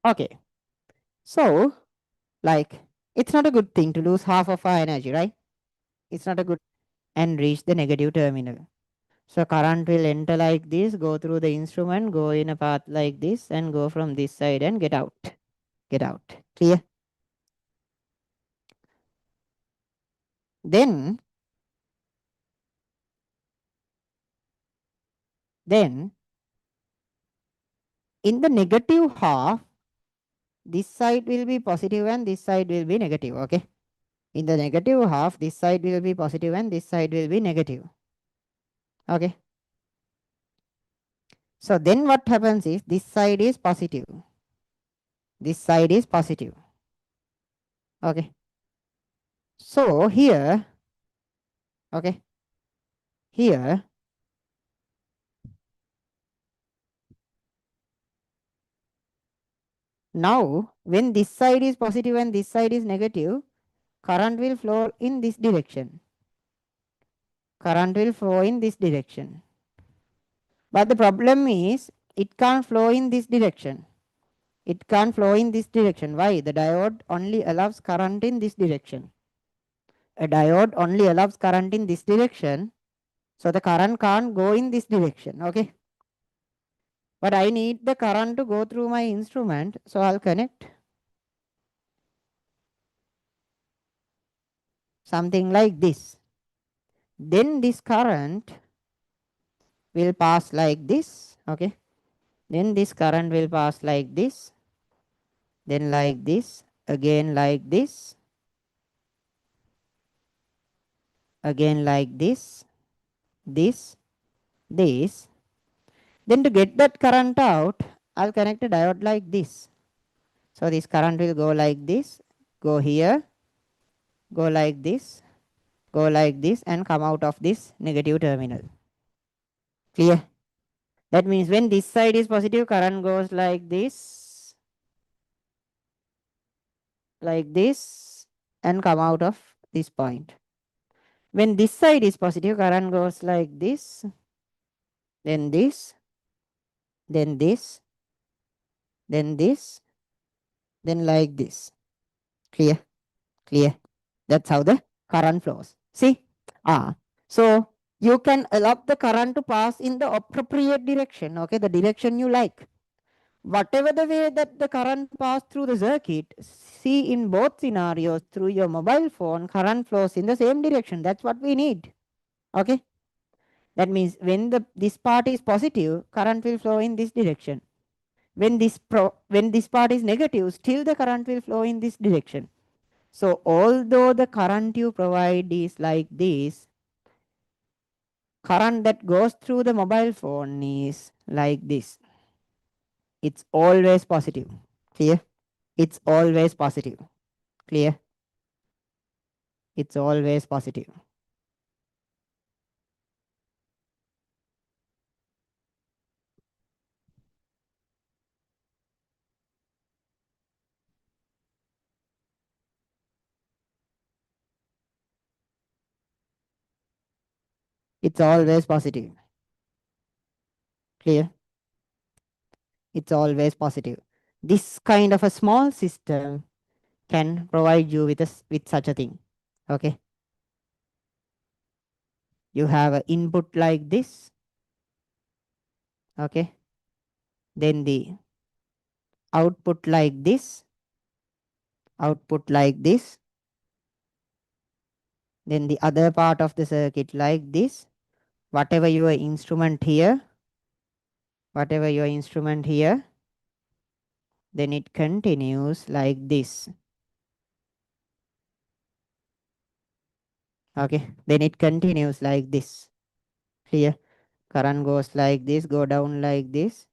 Okay. So, like, it's not a good thing to lose half of our energy, right? It's not a good and reach the negative terminal. So current will enter like this, go through the instrument, go in a path like this, and go from this side and get out. Get out. Clear? Then, then in the negative half, this side will be positive and this side will be negative. Okay. In the negative half, this side will be positive and this side will be negative. Okay. So then what happens is this side is positive. This side is positive. Okay. So here, okay, here, now when this side is positive and this side is negative, current will flow in this direction. Current will flow in this direction. But the problem is it can't flow in this direction. It can't flow in this direction. Why? The diode only allows current in this direction. A diode only allows current in this direction. So the current can't go in this direction. Okay. But I need the current to go through my instrument. So I'll connect something like this. Then this current will pass like this. Okay. Then this current will pass like this. Then like this. Again like this. Again like this. This. This. Then to get that current out, I'll connect a diode like this. So this current will go like this, go here, go like this, go like this, and come out of this negative terminal. Clear? That means when this side is positive, current goes like this, and come out of this point. When this side is positive, current goes like this, then this, then this, then this, then like this. Clear? Clear? That's how the current flows. See? So you can allow the current to pass in the appropriate direction, okay? The direction you like. Whatever the way that the current pass through the circuit, see in both scenarios through your mobile phone, current flows in the same direction. That's what we need. Okay? That means when this part is positive, current will flow in this direction. When this part is negative, still the current will flow in this direction. So although the current you provide is like this, current that goes through the mobile phone is like this. It's always positive. Clear? It's always positive. Clear? It's always positive. It's always positive. Clear? It's always positive. This kind of a small system can provide you with such a thing. Okay? You have an input like this. Okay? Then the output like this. Output like this. Then the other part of the circuit like this. Whatever your instrument here, then it continues like this. Okay, then it continues like this. Clear? Current goes like this, go down like this.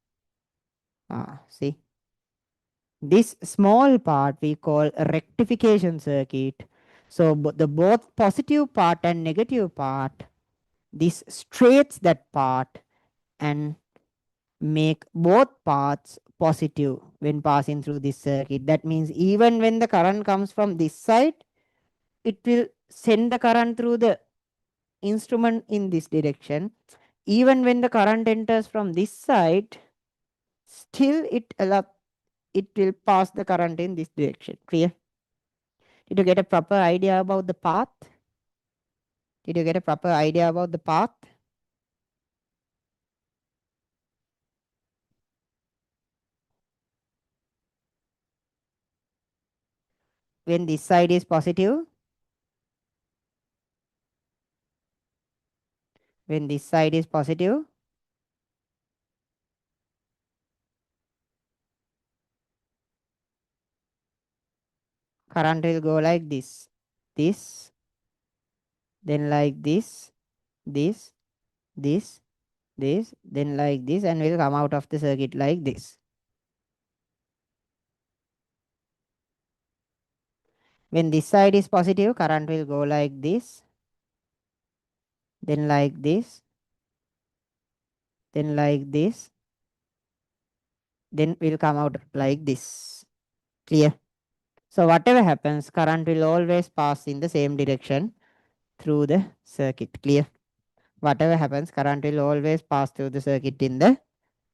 See, this small part we call a rectification circuit. So the both positive part and negative part, this straightens that part and make both parts positive when passing through this circuit. That means even when the current comes from this side, it will send the current through the instrument in this direction. Even when the current enters from this side, still it will pass the current in this direction. Clear? Did you get a proper idea about the path? Did you get a proper idea about the path? When this side is positive, when this side is positive, current will go like this, then like this, this, then like this, and will come out of the circuit like this. When this side is positive, current will go like this, then like this, then like this, then will come out like this. Clear? So whatever happens, current will always pass in the same direction through the circuit. Clear? Whatever happens, current will always pass through the circuit in the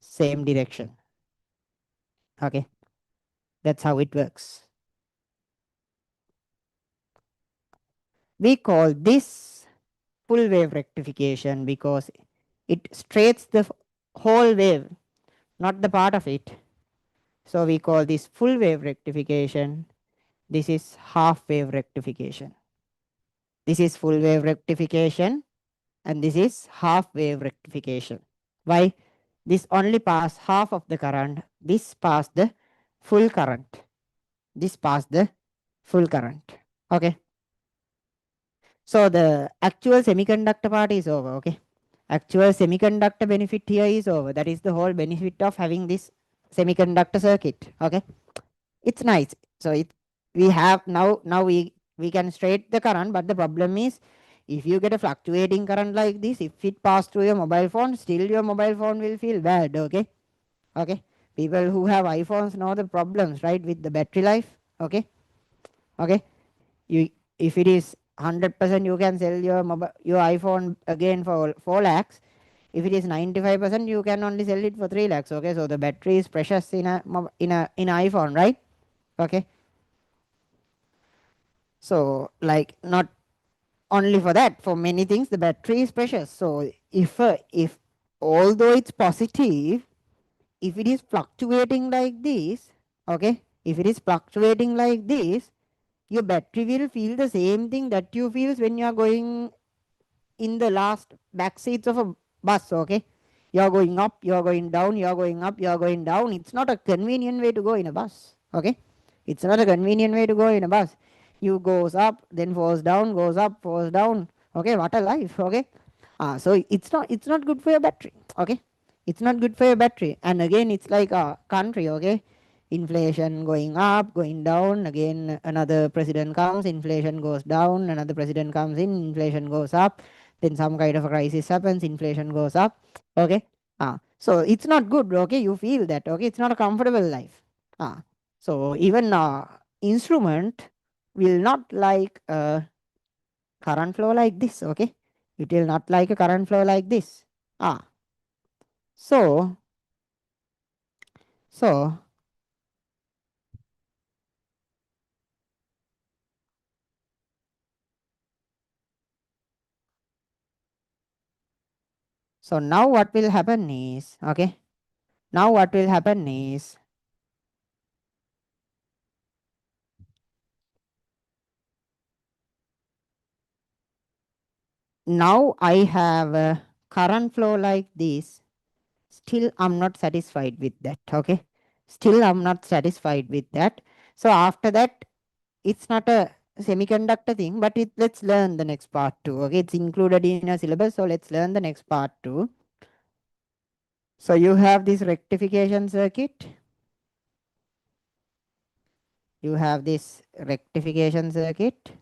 same direction. Okay, that's how it works. We call this full wave rectification because it straightens the whole wave, not the part of it. So we call this full wave rectification. This is half wave rectification. This is full wave rectification and this is half wave rectification. Why? This only pass half of the current. This pass the full current. This pass the full current. Okay. So the actual semiconductor part is over. Okay. Actual semiconductor benefit here is over. That is the whole benefit of having this semiconductor circuit. Okay. It's nice. So we have now we can straight the current, but the problem is if you get a fluctuating current like this, if it pass through your mobile phone, still your mobile phone will feel bad. Okay. Okay. People who have iPhones know the problems, right, with the battery life. Okay. Okay. You if it is 100% you can sell your iPhone again for 4 lakhs. If it is 95%, you can only sell it for 3 lakhs. Okay, so the battery is precious in in iPhone, right? Okay, so like not only for that, for many things the battery is precious. So if although it's positive, if it is fluctuating like this, okay, if it is fluctuating like this, your battery will feel the same thing that you feel when you are going in the last back seats of a bus. Okay, you are going up, you are going down, you are going up, you are going down. It's not a convenient way to go in a bus. Okay, it's not a convenient way to go in a bus. You goes up, then falls down, goes up, falls down. Okay, what a life. Okay, so it's not good for your battery. Okay, it's not good for your battery. And again, it's like a country. Okay, inflation going up, going down. Again, another president comes, inflation goes down. Another president comes in, inflation goes up. Then some kind of a crisis happens, inflation goes up. Okay, so it's not good. Okay, you feel that. Okay, it's not a comfortable life. So even instrument will not like current flow like this. Okay, it will not like a current flow like this. ah so so so now what will happen is, okay, now what will happen is, now I have a current flow like this. Still I'm not satisfied with that. Okay, still I'm not satisfied with that. So after that, it's not a semiconductor thing, but let's learn the next part too. Okay, it's included in a syllabus, so let's learn the next part too. So you have this rectification circuit. You have this rectification circuit.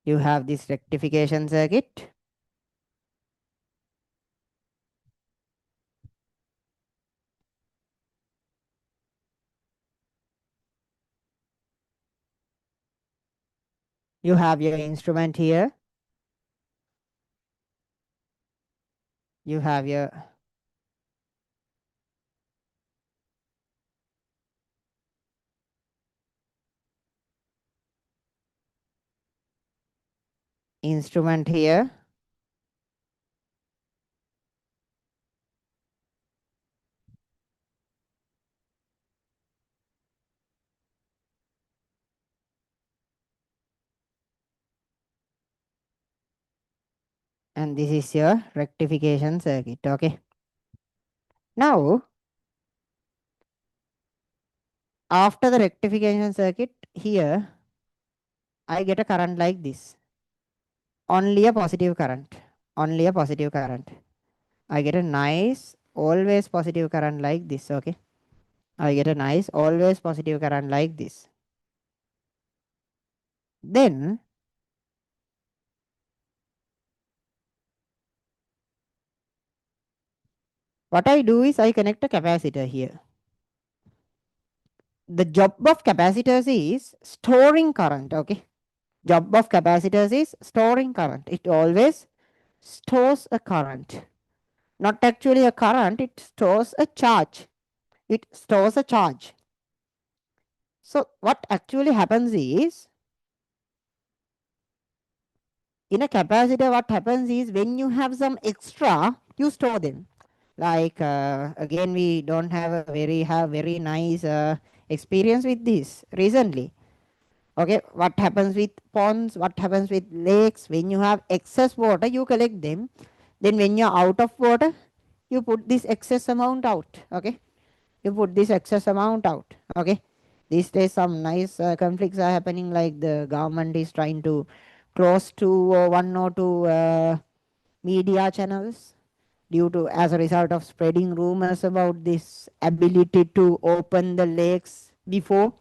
You have this rectification circuit. You have your instrument here. You have your instrument here. And this is your rectification circuit. Okay. Now, after the rectification circuit, here I get a current like this. Only a positive current. Only a positive current. I get a nice, always positive current like this. Okay. I get a nice, always positive current like this. Then, what I do is I connect a capacitor here. The job of capacitors is storing current. Okay. Job of capacitors is storing current. It always stores a current. Not actually a current, it stores a charge. It stores a charge. So what actually happens is, in a capacitor, what happens is when you have some extra, you store them. Like again, we don't have very nice experience with this recently. Okay, what happens with ponds? What happens with lakes? When you have excess water, you collect them. Then when you're out of water, you put this excess amount out. Okay, you put this excess amount out. Okay, these days some nice conflicts are happening, like the government is trying to close to one or two media channels due to, as a result of spreading rumors about this ability to open the lakes before,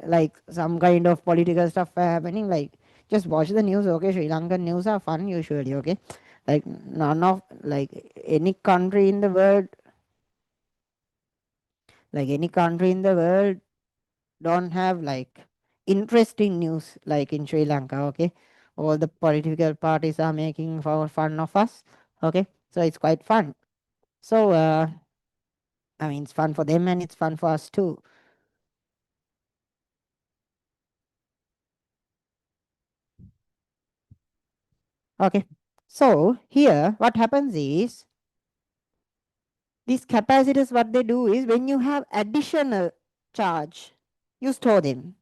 like some kind of political stuff happening, like Just watch the news, okay? Sri Lankan news are fun usually, okay? Like none of any country in the world, don't have interesting news like in Sri Lanka, okay? All the political parties are making for fun of us, okay? So it's quite fun. So I mean, it's fun for them and it's fun for us too. Okay. So here what happens is these capacitors, what they do is when you have additional charge, you store them.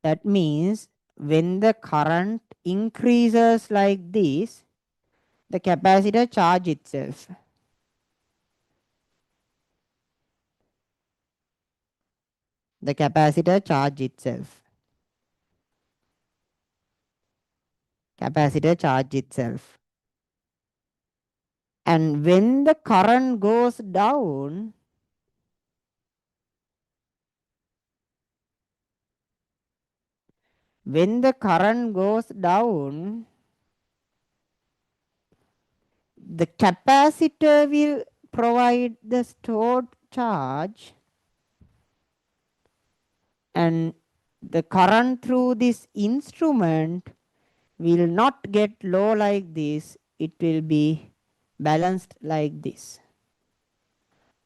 That means when the current increases like this, the capacitor charge itself. The capacitor charge itself. Capacitor charge itself. And when the current goes down, the capacitor will provide the stored charge, and the current through this instrument will not get low like this, it will be balanced like this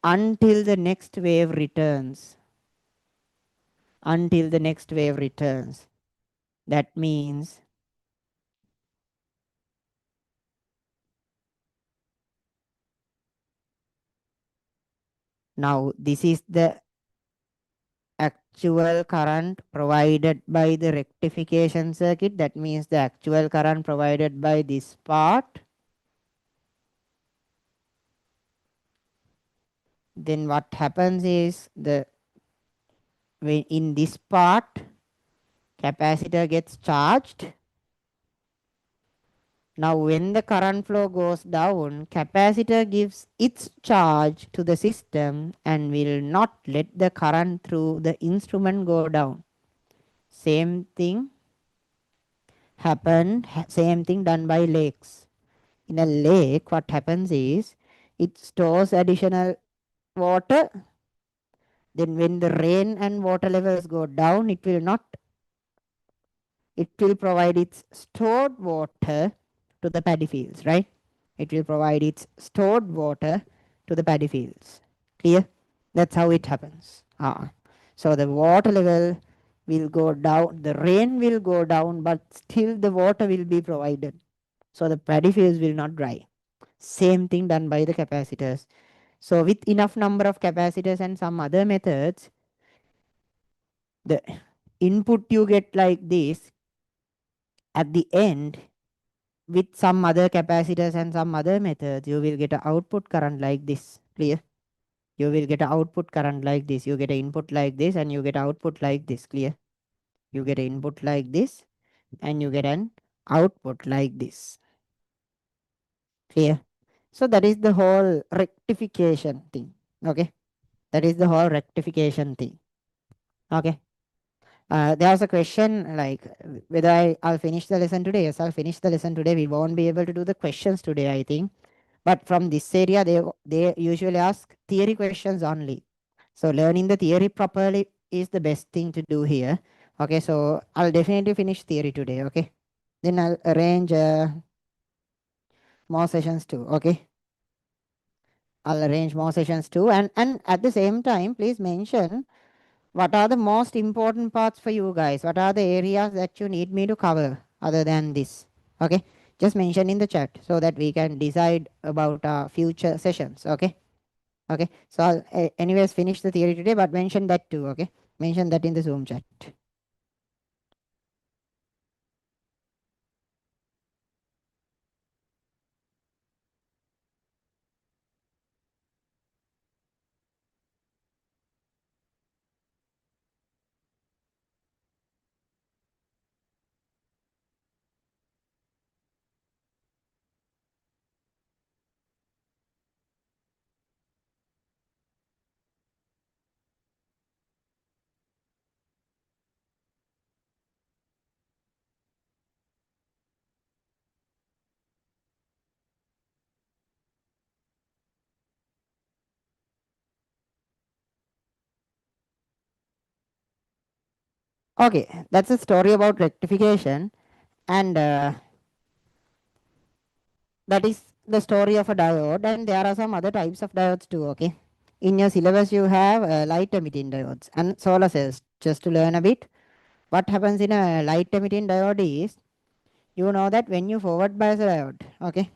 until the next wave returns. Until the next wave returns. That means now this is the actual current provided by the rectification circuit. That means the actual current provided by this part. Then what happens is in this part capacitor gets charged. Now when the current flow goes down, capacitor gives its charge to the system and will not let the current through the instrument go down. Same thing same thing done by lakes. In a lake, what happens is it stores additional water. Then when the rain and water levels go down, it will provide its stored water to the paddy fields, right? It will provide its stored water to the paddy fields. Clear? That's how it happens. So the water level will go down, the rain will go down, but still the water will be provided. So the paddy fields will not dry. Same thing done by the capacitors. So with enough number of capacitors and some other methods, the input you get like this, at the end with some other capacitors and some other methods, you will get an output current like this. Clear? You will get an output current like this. You get an input like this and you get output like this. Clear? You get an input like this and you get an output like this. Clear? So that is the whole rectification thing. Okay? That is the whole rectification thing. Okay? There was a question like whether I'll finish the lesson today. Yes, I'll finish the lesson today. We won't be able to do the questions today, I think. But from this area, they usually ask theory questions only. So learning the theory properly is the best thing to do here. Okay, so I'll definitely finish theory today. Okay, then I'll arrange more sessions too. Okay, I'll arrange more sessions too, and at the same time, please mention what are the most important parts for you guys. What are the areas that you need me to cover other than this? Okay, just mention in the chat so that we can decide about our future sessions. Okay. Okay, so I'll anyways finish the theory today, but mention that too. Okay, mention that in the Zoom chat. Okay, that's a story about rectification, and that is the story of a diode. And there are some other types of diodes too. Okay, in your syllabus you have light emitting diodes and solar cells. Just to learn a bit, what happens in a light emitting diode is, you know that when you forward bias a diode, okay,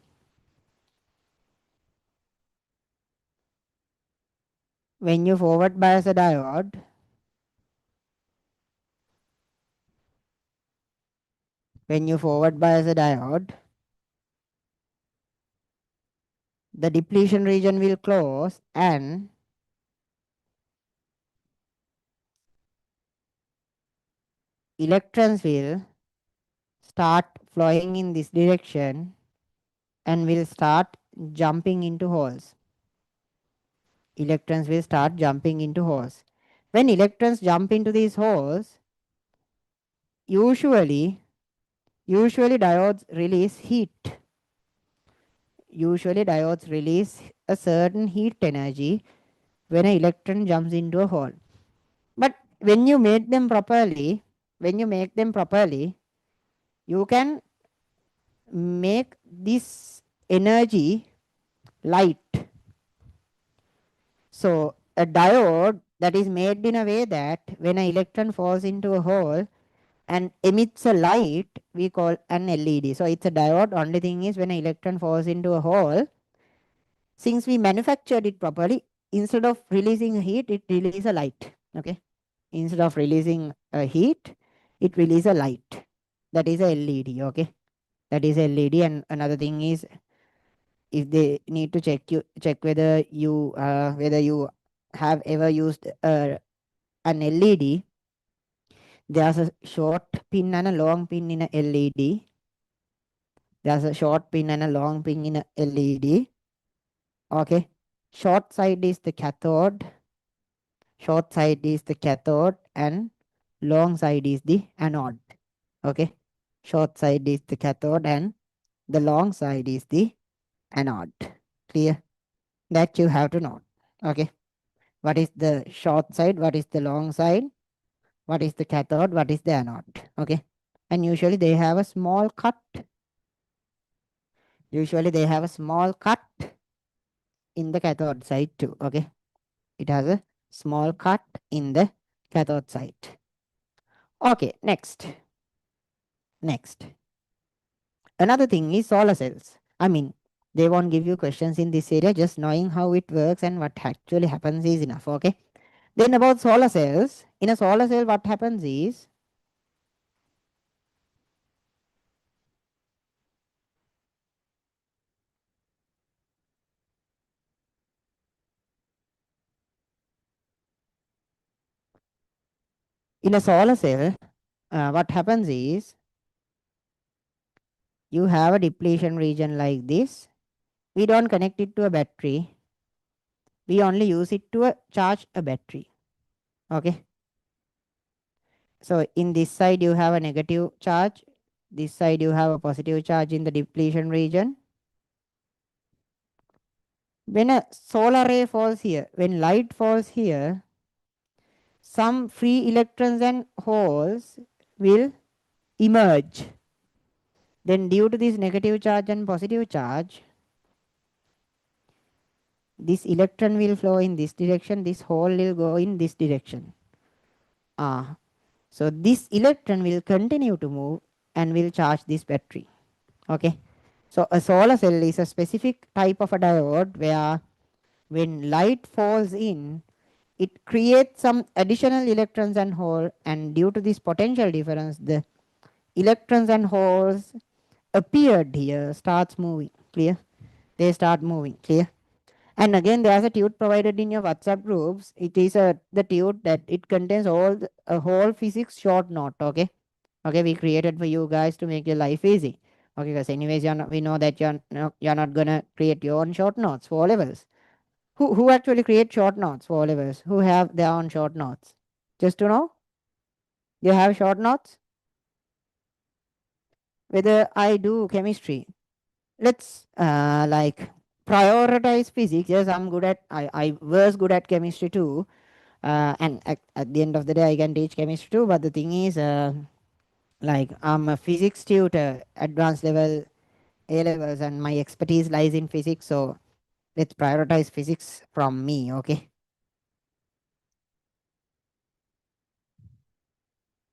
when you forward bias a diode, when you forward bias a diode, the depletion region will close and electrons will start flowing in this direction and will start jumping into holes. Electrons will start jumping into holes. When electrons jump into these holes, usually diodes release heat. Usually diodes release a certain heat energy when an electron jumps into a hole. But when you make them properly, you can make this energy light. So a diode that is made in a way that when an electron falls into a hole and emits a light, we call an LED. So it's a diode. Only thing is, when an electron falls into a hole, since we manufactured it properly, instead of releasing heat, it releases a light. Okay. Instead of releasing a heat, it releases a light. That is a LED. Okay. That is LED. And another thing is, if they need to check whether you have ever used an LED, there's a short pin and a long pin in a LED. There's a short pin and a long pin in a LED. Okay. Short side is the cathode. Short side is the cathode and long side is the anode. Okay. Short side is the cathode and the long side is the anode. Clear? That you have to know. Okay. What is the short side? What is the long side? What is the cathode? What is the anode? Okay. And usually they have a small cut. Usually they have a small cut in the cathode side too. Okay. It has a small cut in the cathode side. Okay. Next. Another thing is solar cells. I mean, they won't give you questions in this area. Just knowing how it works and what actually happens is enough. Okay. Then about solar cells. In a solar cell, what happens is, in a solar cell, what happens is, you have a depletion region like this. We don't connect it to a battery. We only use it to charge a battery. Okay. So in this side you have a negative charge. This side you have a positive charge in the depletion region. When a solar ray falls here, when light falls here, some free electrons and holes will emerge. Then due to this negative charge and positive charge, this electron will flow in this direction, this hole will go in this direction. So this electron will continue to move and will charge this battery. Okay. So a solar cell is a specific type of a diode where when light falls in, it creates some additional electrons and holes, and due to this potential difference, the electrons and holes appeared here starts moving. Clear? They start moving. Clear? And again, there's a tube provided in your WhatsApp groups. It is the tube that it contains all a whole physics short note. Okay. Okay, we created for you guys to make your life easy. Okay, because anyways, we know that you're not gonna create your own short notes for O levels. Who actually create short notes for O levels? Who have their own short notes? Just to know, you have short notes. Whether I do chemistry, let's like prioritize physics. Yes, I'm good at. I was good at chemistry too. And at the end of the day, I can teach chemistry too. But the thing is, like I'm a physics tutor, advanced level, A levels, and my expertise lies in physics. So let's prioritize physics from me, okay?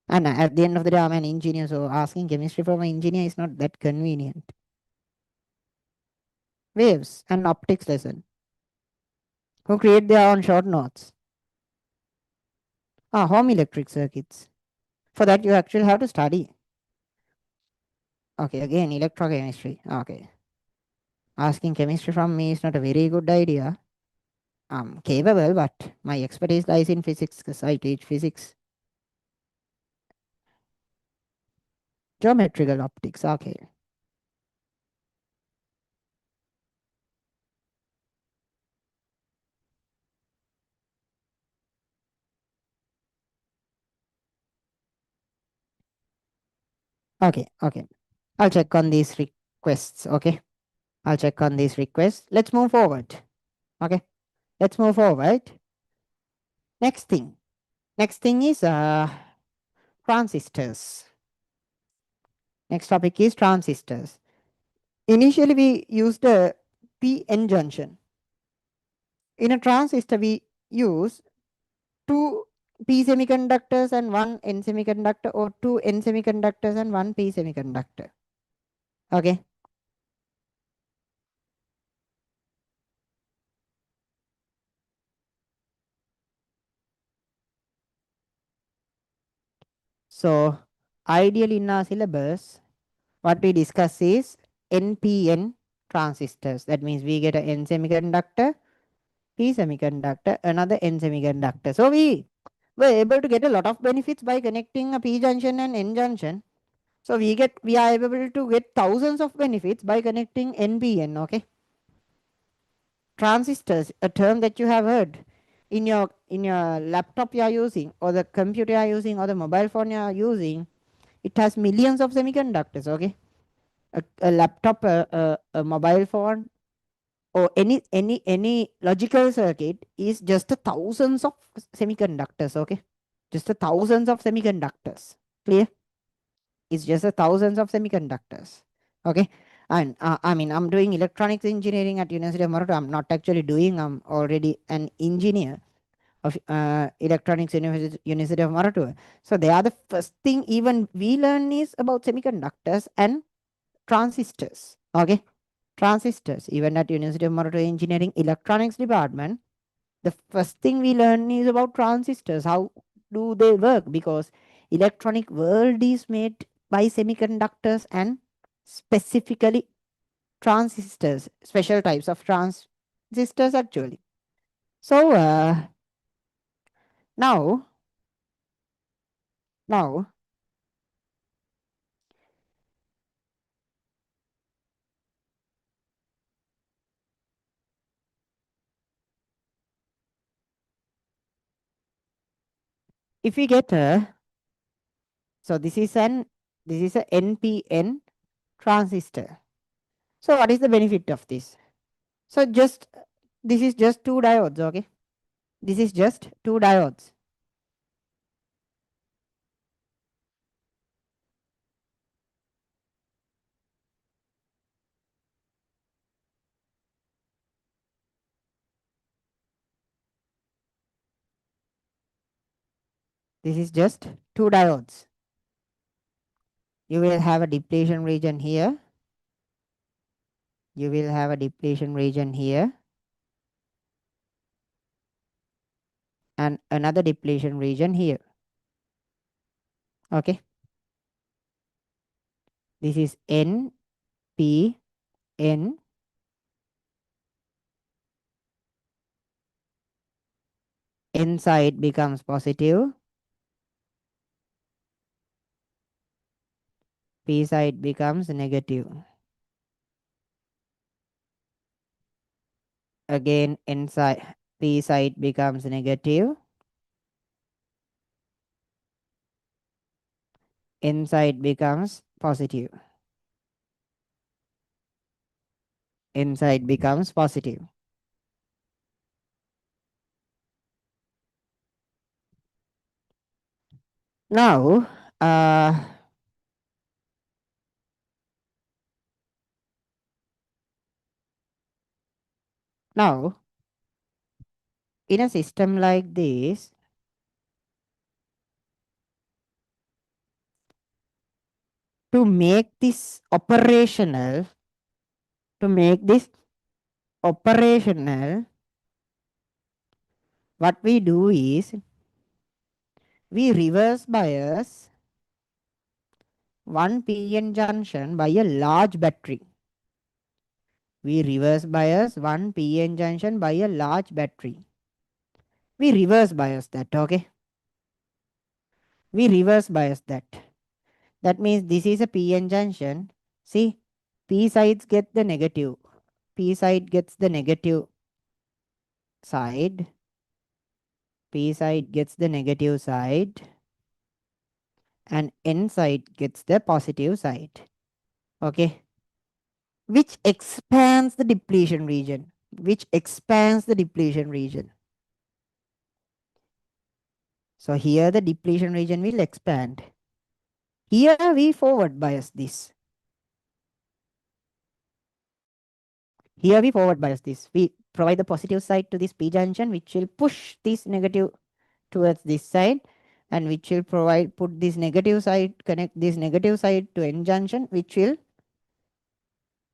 And at the end of the day, I'm an engineer, so asking chemistry from an engineer is not that convenient. Waves and optics lesson. Who create their own short notes? Home electric circuits. For that, you actually have to study. Okay, again, electrochemistry. Okay. Asking chemistry from me is not a very good idea. I'm capable, but my expertise lies in physics because I teach physics. Geometrical optics. Okay. Okay. Okay. I'll check on these requests. Okay. I'll check on these requests. Let's move forward. Okay. Let's move forward. Next thing. Next thing is transistors. Next topic is transistors. Initially, we used a PN junction. In a transistor, we use two P semiconductors and one N semiconductor, or two N semiconductors and one P semiconductor. Okay. So, ideally in our syllabus, what we discuss is NPN transistors. That means we get an N semiconductor, P semiconductor, another N semiconductor. So, we were able to get a lot of benefits by connecting a P junction and N junction. So, we are able to get thousands of benefits by connecting NPN. Okay. Transistors, a term that you have heard in your laptop you are using, or the computer you are using, or the mobile phone you are using, it has millions of semiconductors. Okay. A laptop, a mobile phone, or any logical circuit is just a thousands of semiconductors. Okay. Just a thousands of semiconductors. Clear? It's just a thousands of semiconductors. Okay. And I mean, I'm doing electronics engineering at University of Maroto. I'm not actually doing, I'm already an engineer of electronics University of Maroto. So they are the first thing even we learn is about semiconductors and transistors. Okay. Transistors. Even at University of Maroto Engineering Electronics Department, the first thing we learn is about transistors. How do they work? Because electronic world is made by semiconductors and specifically transistors, special types of transistors actually. So now now if we get a, so this is a NPN transistor. So what is the benefit of this? So just this is just two diodes. Okay. This is just two diodes. This is just two diodes. You will have a depletion region here. You will have a depletion region here. And another depletion region here. Okay. This is N, P, N. N side becomes positive. P side becomes negative. Again, N side, P side becomes negative. N side becomes positive. N side becomes positive. Now, now in a system like this, to make this operational, to make this operational, what we do is we reverse bias one PN junction by a large battery. We reverse bias one PN junction by a large battery. We reverse bias that, okay? We reverse bias that. That means this is a PN junction. See, P sides get the negative. P side gets the negative side. P side gets the negative side. And N side gets the positive side. Okay. Which expands the depletion region. Which expands the depletion region. So here the depletion region will expand. Here we forward bias this. Here we forward bias this. We provide the positive side to this P junction, which will push this negative towards this side, and which will put this negative side, connect this negative side to N junction, which will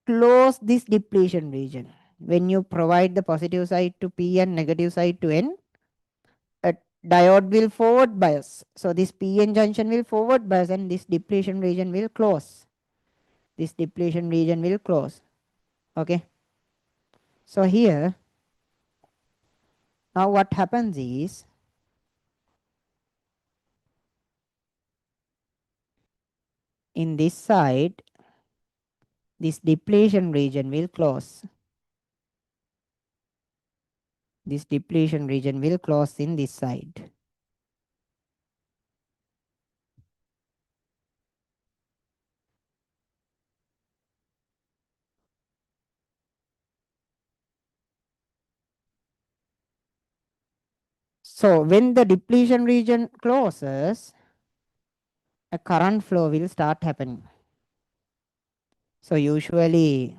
close this depletion region. When you provide the positive side to P and negative side to N, a diode will forward bias. So this PN junction will forward bias and this depletion region will close. This depletion region will close. Okay. So here, now what happens is, in this side, this depletion region will close. This depletion region will close in this side. So when the depletion region closes, a current flow will start happening. So usually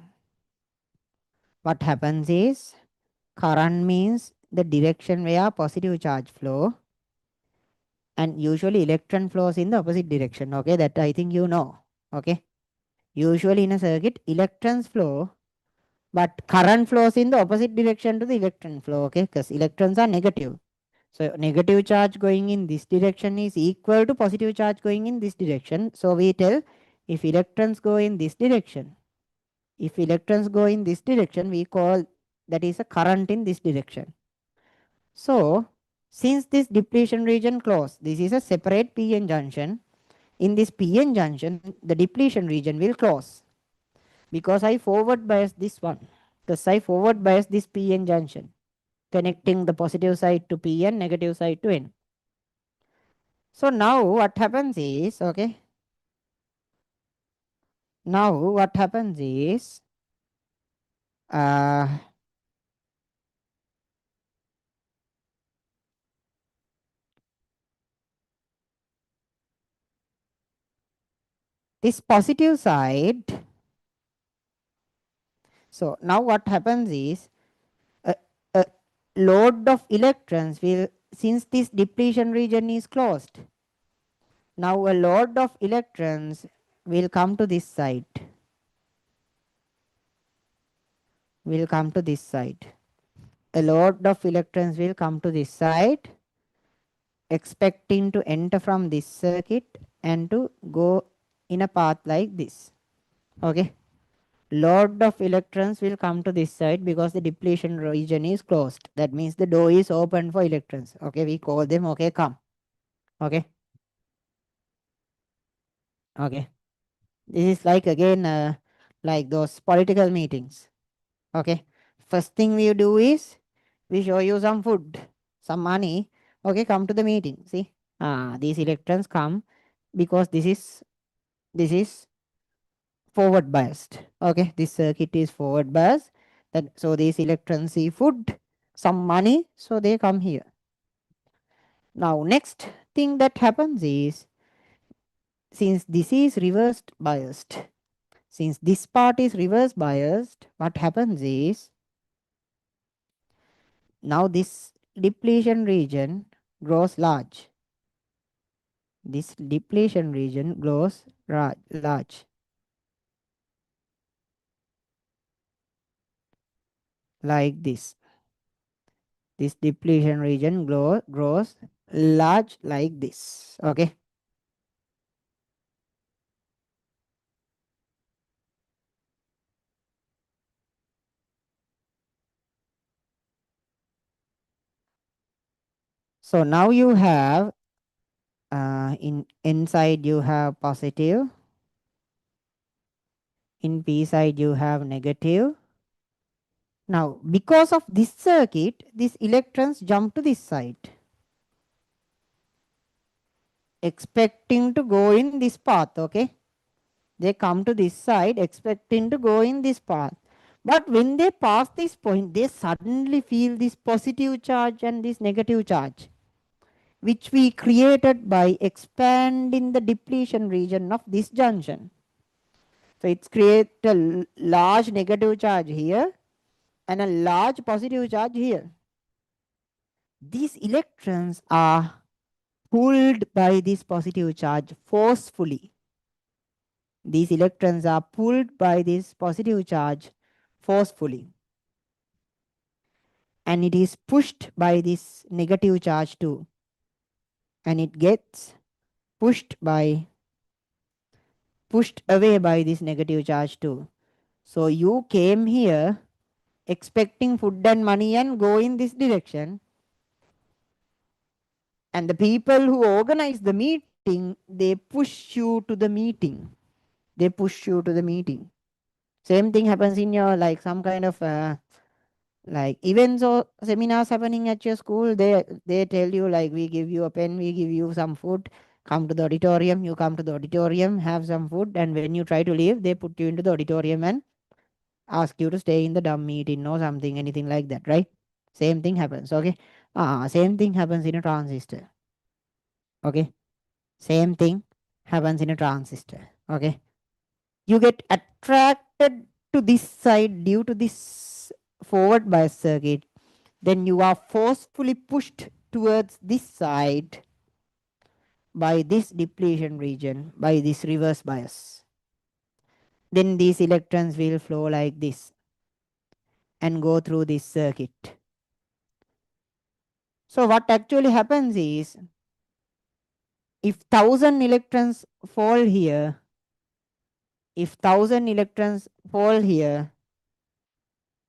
what happens is, current means the direction where positive charge flow, and usually electron flows in the opposite direction. Okay, that I think you know. Okay, usually in a circuit electrons flow, but current flows in the opposite direction to the electron flow. Okay, because electrons are negative. So negative charge going in this direction is equal to positive charge going in this direction. So we tell, if electrons go in this direction, we call that is a current in this direction. So since this depletion region closed, this is a separate PN junction. In this PN junction, the depletion region will close because I forward bias this one. Because I forward bias this PN junction, connecting the positive side to PN, negative side to N. So now what happens is, okay, now what happens is, this positive side, so now what happens is, a load of electrons will, since this depletion region is closed, now a load of electrons will come to this side, a load of electrons will come to this side, expecting to enter from this circuit and to go in a path like this. Okay, load of electrons will come to this side because the depletion region is closed. That means the door is open for electrons. Okay, we call them, okay, come. Okay, okay, this is like again like those political meetings. Okay, first thing we do is we show you some food, some money. Okay, come to the meeting. See, these electrons come because this is forward biased. Okay, this circuit is forward biased. That, so these electrons see food, some money, so they come here. Now next thing that happens is, since this is reversed biased, since this part is reverse biased, what happens is, now this depletion region grows large. This depletion region grows large, like this. This depletion region grows large like this. Okay. So now you have inside you have positive, in P side you have negative. Now because of this circuit, these electrons jump to this side, expecting to go in this path. Okay, they come to this side expecting to go in this path, but when they pass this point, they suddenly feel this positive charge and this negative charge, which we created by expanding the depletion region of this junction. So it's create a large negative charge here and a large positive charge here. These electrons are pulled by this positive charge forcefully. These electrons are pulled by this positive charge forcefully. And it is pushed by this negative charge too. And it gets pushed away by this negative charge too. So you came here expecting food and money and go in this direction. And the people who organize the meeting, they push you to the meeting. They push you to the meeting. Same thing happens in your, like, some kind of like events or seminars happening at your school. They tell you, like, we give you a pen, we give you some food, come to the auditorium. You come to the auditorium, have some food, and when you try to leave, they put you into the auditorium and ask you to stay in the dumb meeting or something, anything like that, right? Same thing happens. Okay. Same thing happens in a transistor. Okay. Same thing happens in a transistor. Okay. You get attracted to this side due to this forward bias circuit. Then you are forcefully pushed towards this side by this depletion region, by this reverse bias. Then these electrons will flow like this and go through this circuit. So what actually happens is, if 1000 electrons fall here, if 1000 electrons fall here,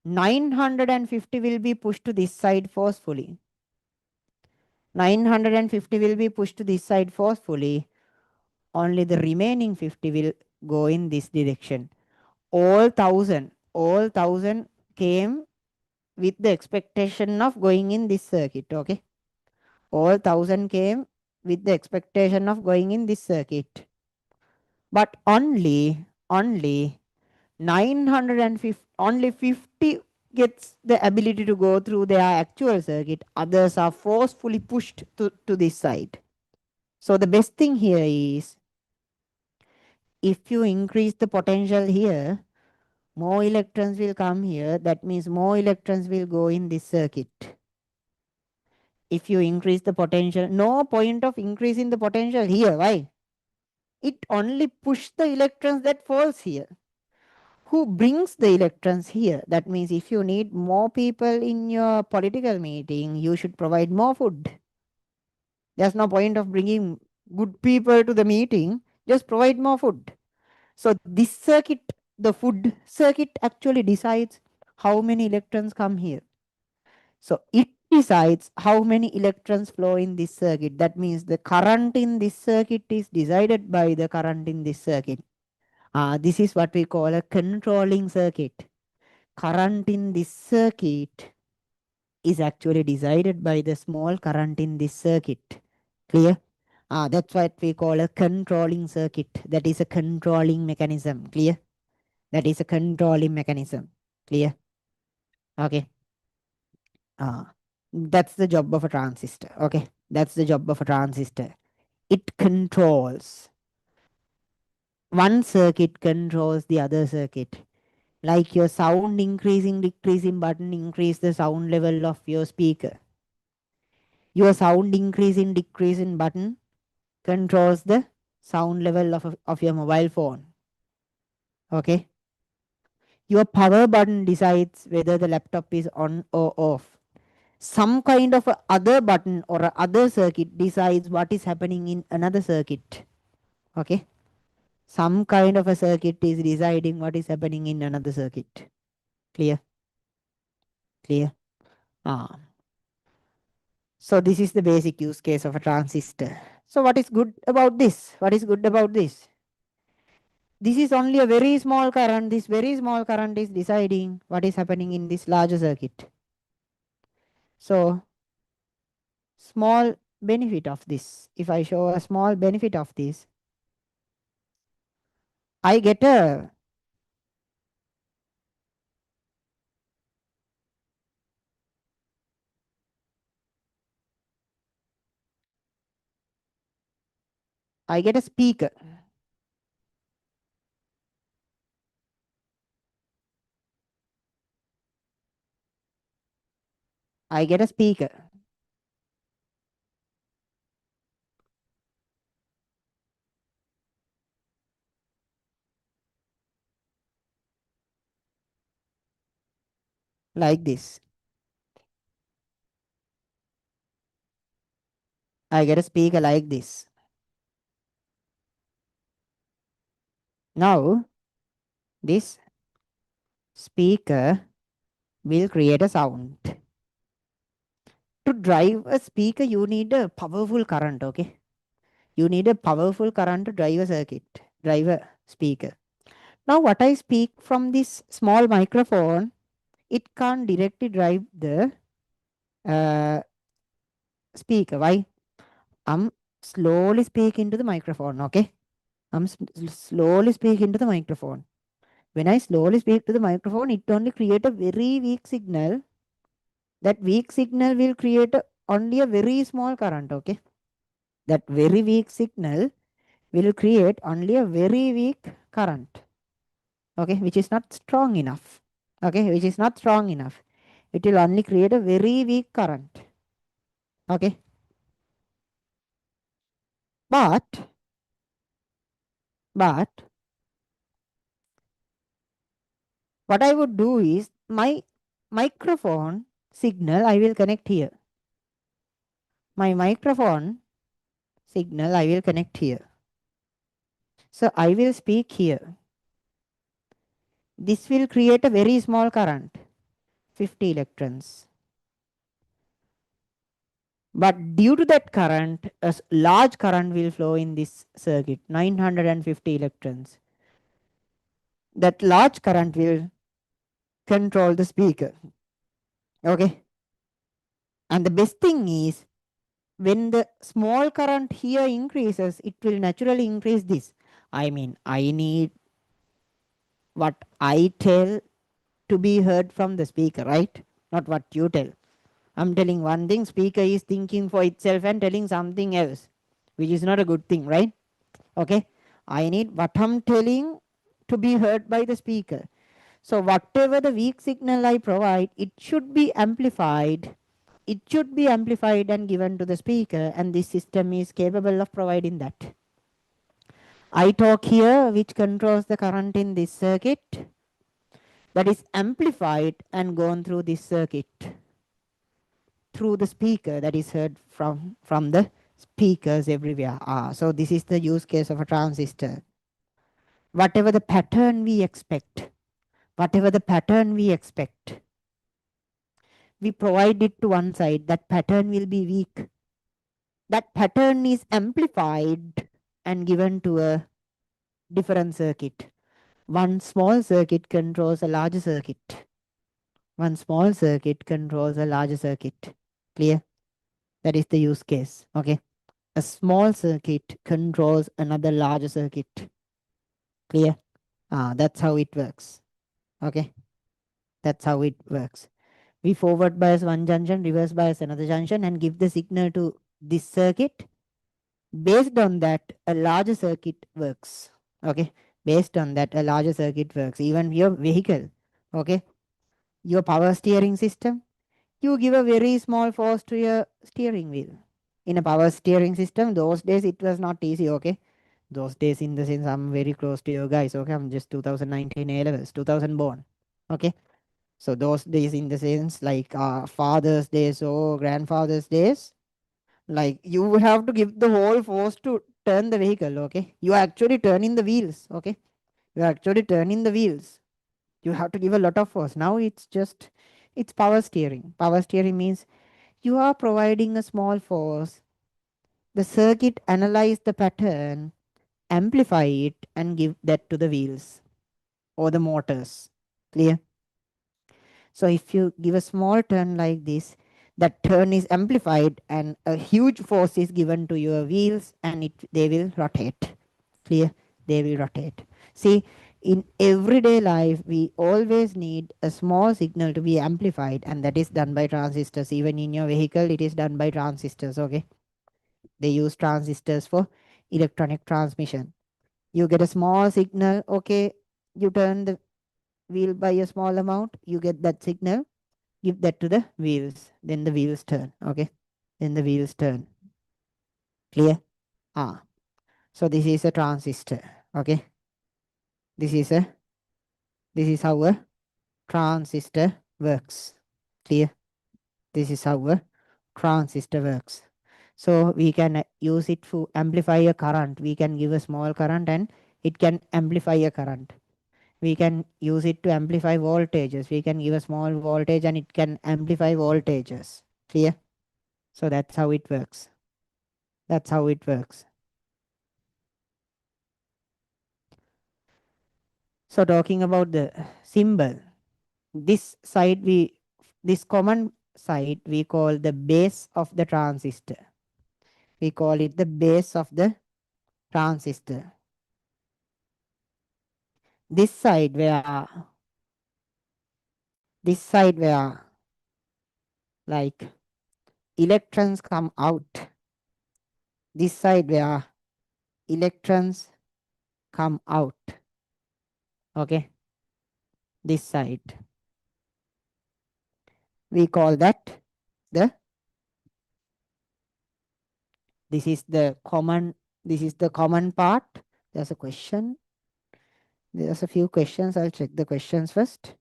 950 will be pushed to this side forcefully. 950 will be pushed to this side forcefully. Only the remaining 50 will go in this direction. All 1000 came with the expectation of going in this circuit. Okay. All 1000 came with the expectation of going in this circuit. But only 950, only 50 gets the ability to go through their actual circuit. Others are forcefully pushed to this side. So the best thing here is, if you increase the potential here, more electrons will come here. That means more electrons will go in this circuit. If you increase the potential, no point of increasing the potential here. Why? It only pushes the electrons that falls here. Who brings the electrons here? That means if you need more people in your political meeting, you should provide more food. There's no point of bringing good people to the meeting. Just provide more food. So this circuit, the food circuit, actually decides how many electrons come here. So it decides how many electrons flow in this circuit. That means the current in this circuit is decided by the current in this circuit. This is what we call a controlling circuit. Current in this circuit is actually decided by the small current in this circuit. Clear? That's what we call a controlling circuit. That is a controlling mechanism. Clear? That is a controlling mechanism. Clear? Okay. That's the job of a transistor. Okay, that's the job of a transistor. It controls, one circuit controls the other circuit. Like your sound increasing, decreasing button increase the sound level of your speaker. Your sound increasing, decreasing button controls the sound level of your mobile phone. Okay. Your power button decides whether the laptop is on or off. Some kind of a other button or a other circuit decides what is happening in another circuit. Okay. Some kind of a circuit is deciding what is happening in another circuit. Clear? Clear? Ah. So this is the basic use case of a transistor. So what is good about this? What is good about this? This is only a very small current. This very small current is deciding what is happening in this larger circuit. So small benefit of this, if I show a small benefit of this, I get a speaker. I get a speaker. Like this. I get a speaker like this. Now this speaker will create a sound. To drive a speaker, you need a powerful current. Okay. You need a powerful current to drive a circuit, drive a speaker. Now what I speak from this small microphone, it can't directly drive the uh, speaker. Why? I'm slowly speaking to the microphone. Okay. I'm slowly speaking to the microphone. When I slowly speak to the microphone, it only create a very weak signal. That weak signal will create only a very small current. Okay. That very weak signal will create only a very weak current. Okay, which is not strong enough. Okay, which is not strong enough. It will only create a very weak current. Okay. But what I would do is my microphone signal I will connect here. My microphone signal I will connect here. So I will speak here. This will create a very small current, 50 electrons. But due to that current, a large current will flow in this circuit, 950 electrons. That large current will control the speaker. Okay. And the best thing is, when the small current here increases, it will naturally increase this. I mean, I need what I tell to be heard from the speaker, right? Not what you tell. I'm telling one thing, speaker is thinking for itself and telling something else, which is not a good thing, right? Okay. I need what I'm telling to be heard by the speaker. So whatever the weak signal I provide, it should be amplified. It should be amplified and given to the speaker, and this system is capable of providing that. I talk here, which controls the current in this circuit, that is amplified and gone through this circuit, through the speaker that is heard from the speakers everywhere. So this is the use case of a transistor. Whatever the pattern we expect, we provide it to one side, that pattern will be weak. That pattern is amplified and given to a different circuit. One small circuit controls a larger circuit. One small circuit controls a larger circuit. Clear? That is the use case. Okay. A small circuit controls another larger circuit. Clear? That's how it works. Okay. That's how it works. We forward bias one junction, reverse bias another junction, and give the signal to this circuit. Based on that, a larger circuit works. Okay. Based on that, a larger circuit works. Even your vehicle, okay, your power steering system, you give a very small force to your steering wheel. In a power steering system, those days it was not easy, okay. Those days, in the sense, I'm very close to you guys, okay. I'm just 2019 A levels, 2000 born, okay. So those days, in the sense, like father's days or grandfather's days, like you would have to give the whole force to turn the vehicle, okay. You are actually turning the wheels, okay. You are actually turning the wheels. You have to give a lot of force. Now it's power steering. Power steering means you are providing a small force. The circuit analyze the pattern, amplify it, and give that to the wheels or the motors. Clear? So if you give a small turn like this, that turn is amplified and a huge force is given to your wheels, and they will rotate. Clear? They will rotate. See, in everyday life, we always need a small signal to be amplified, and that is done by transistors. Even in your vehicle, it is done by transistors. Okay, they use transistors for electronic transmission. You get a small signal. Okay, you turn the wheel by a small amount, you get that signal, give that to the wheels, then the wheels turn. Okay, then the wheels turn. Clear? Ah, so this is a transistor. Okay, this is a this is how a transistor works. Clear? This is how a transistor works. So we can use it to amplify a current. We can give a small current and it can amplify a current. We can use it to amplify voltages. We can give a small voltage and it can amplify voltages. Clear? So that's how it works. That's how it works. So talking about the symbol, this side this common side we call the base of the transistor. We call it the base of the transistor. This side where this side where like electrons come out. This side where electrons come out. Okay, this side we call that the this is the common part. There's a question. There's a few questions. I'll check the questions first.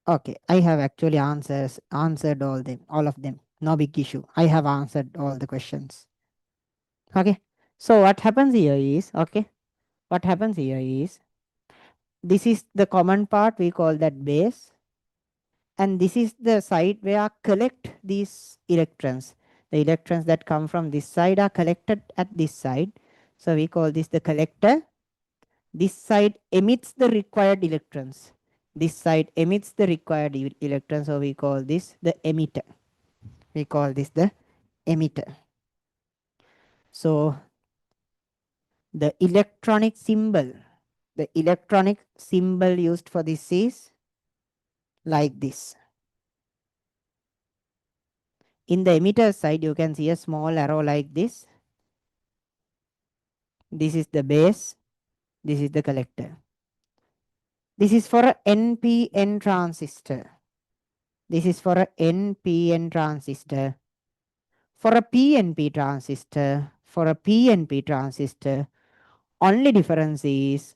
Okay, I have actually answered all of them. No big issue. I have answered all the questions. Okay. So what happens here is, okay, what happens here is, this is the common part, we call that base, and this is the side where I collect these electrons. The electrons that come from this side are collected at this side. So we call this the collector. This side emits the required electrons. This side emits the required electrons. So we call this the emitter. We call this the emitter. So the electronic symbol used for this is like this. In the emitter side, you can see a small arrow like this. This is the base. This is the collector. This is for a NPN transistor. This is for a NPN transistor. For a PNP transistor, only difference is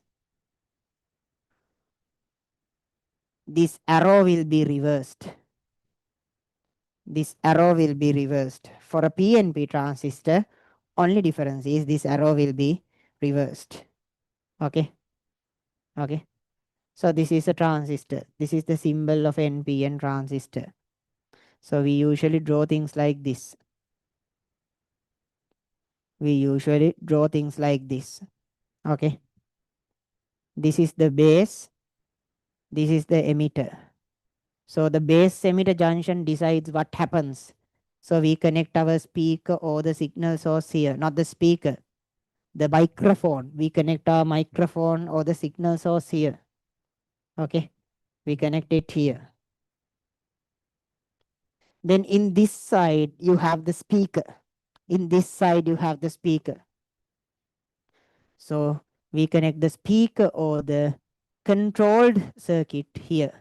this arrow will be reversed. This arrow will be reversed. For a PNP transistor, only difference is this arrow will be reversed. Okay. Okay. So this is a transistor. This is the symbol of NPN transistor. So we usually draw things like this. We usually draw things like this. Okay. This is the base. This is the emitter. So the base emitter junction decides what happens. So we connect our speaker or the signal source here, not the speaker, the microphone. We connect our microphone or the signal source here. Okay. We connect it here. Then in this side, you have the speaker. In this side, you have the speaker. So we connect the speaker or the controlled circuit here.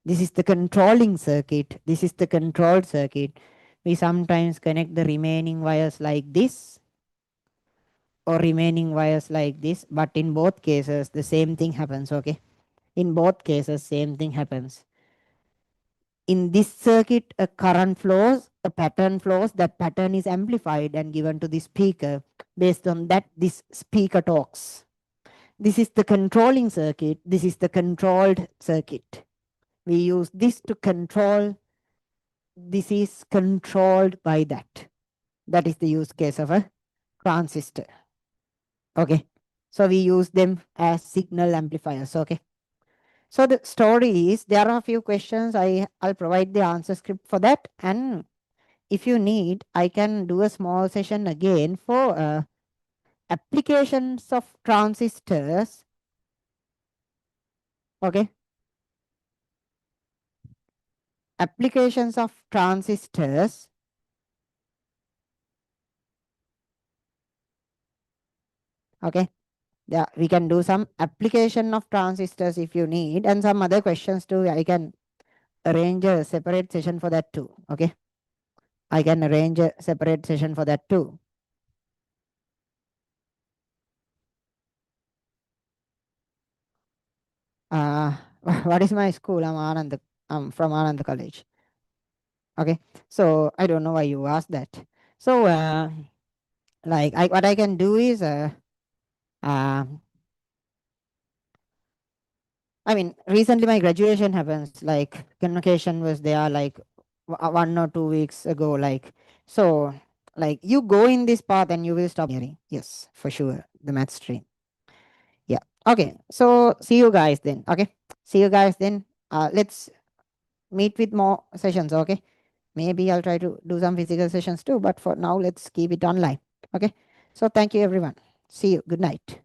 This is the controlling circuit. This is the controlled circuit. We sometimes connect the remaining wires like this or remaining wires like this. But in both cases, the same thing happens. Okay. In both cases, same thing happens. In this circuit, a current flows, a pattern flows. That pattern is amplified and given to the speaker. Based on that, this speaker talks. This is the controlling circuit. This is the controlled circuit. We use this to control. This is controlled by that. That is the use case of a transistor. Okay. So we use them as signal amplifiers. Okay. So the story is there are a few questions. I'll provide the answer script for that. And if you need, I can do a small session again for applications of transistors. Okay. Applications of transistors. Okay. Yeah, we can do some application of transistors if you need, and some other questions too. I can arrange a separate session for that too. Okay. I can arrange a separate session for that too. What is my school? I'm from Anand College. Okay. So I don't know why you asked that. So what I can do is I mean, recently my graduation happens. Like convocation was there, like 1 or 2 weeks ago. Like so, like you go in this path and you will stop hearing. Yes, for sure, the math stream. Yeah. Okay. So see you guys then. Okay. See you guys then. Let's meet with more sessions. Okay. Maybe I'll try to do some physical sessions too. But for now, let's keep it online. Okay. So thank you everyone. See you. Good night.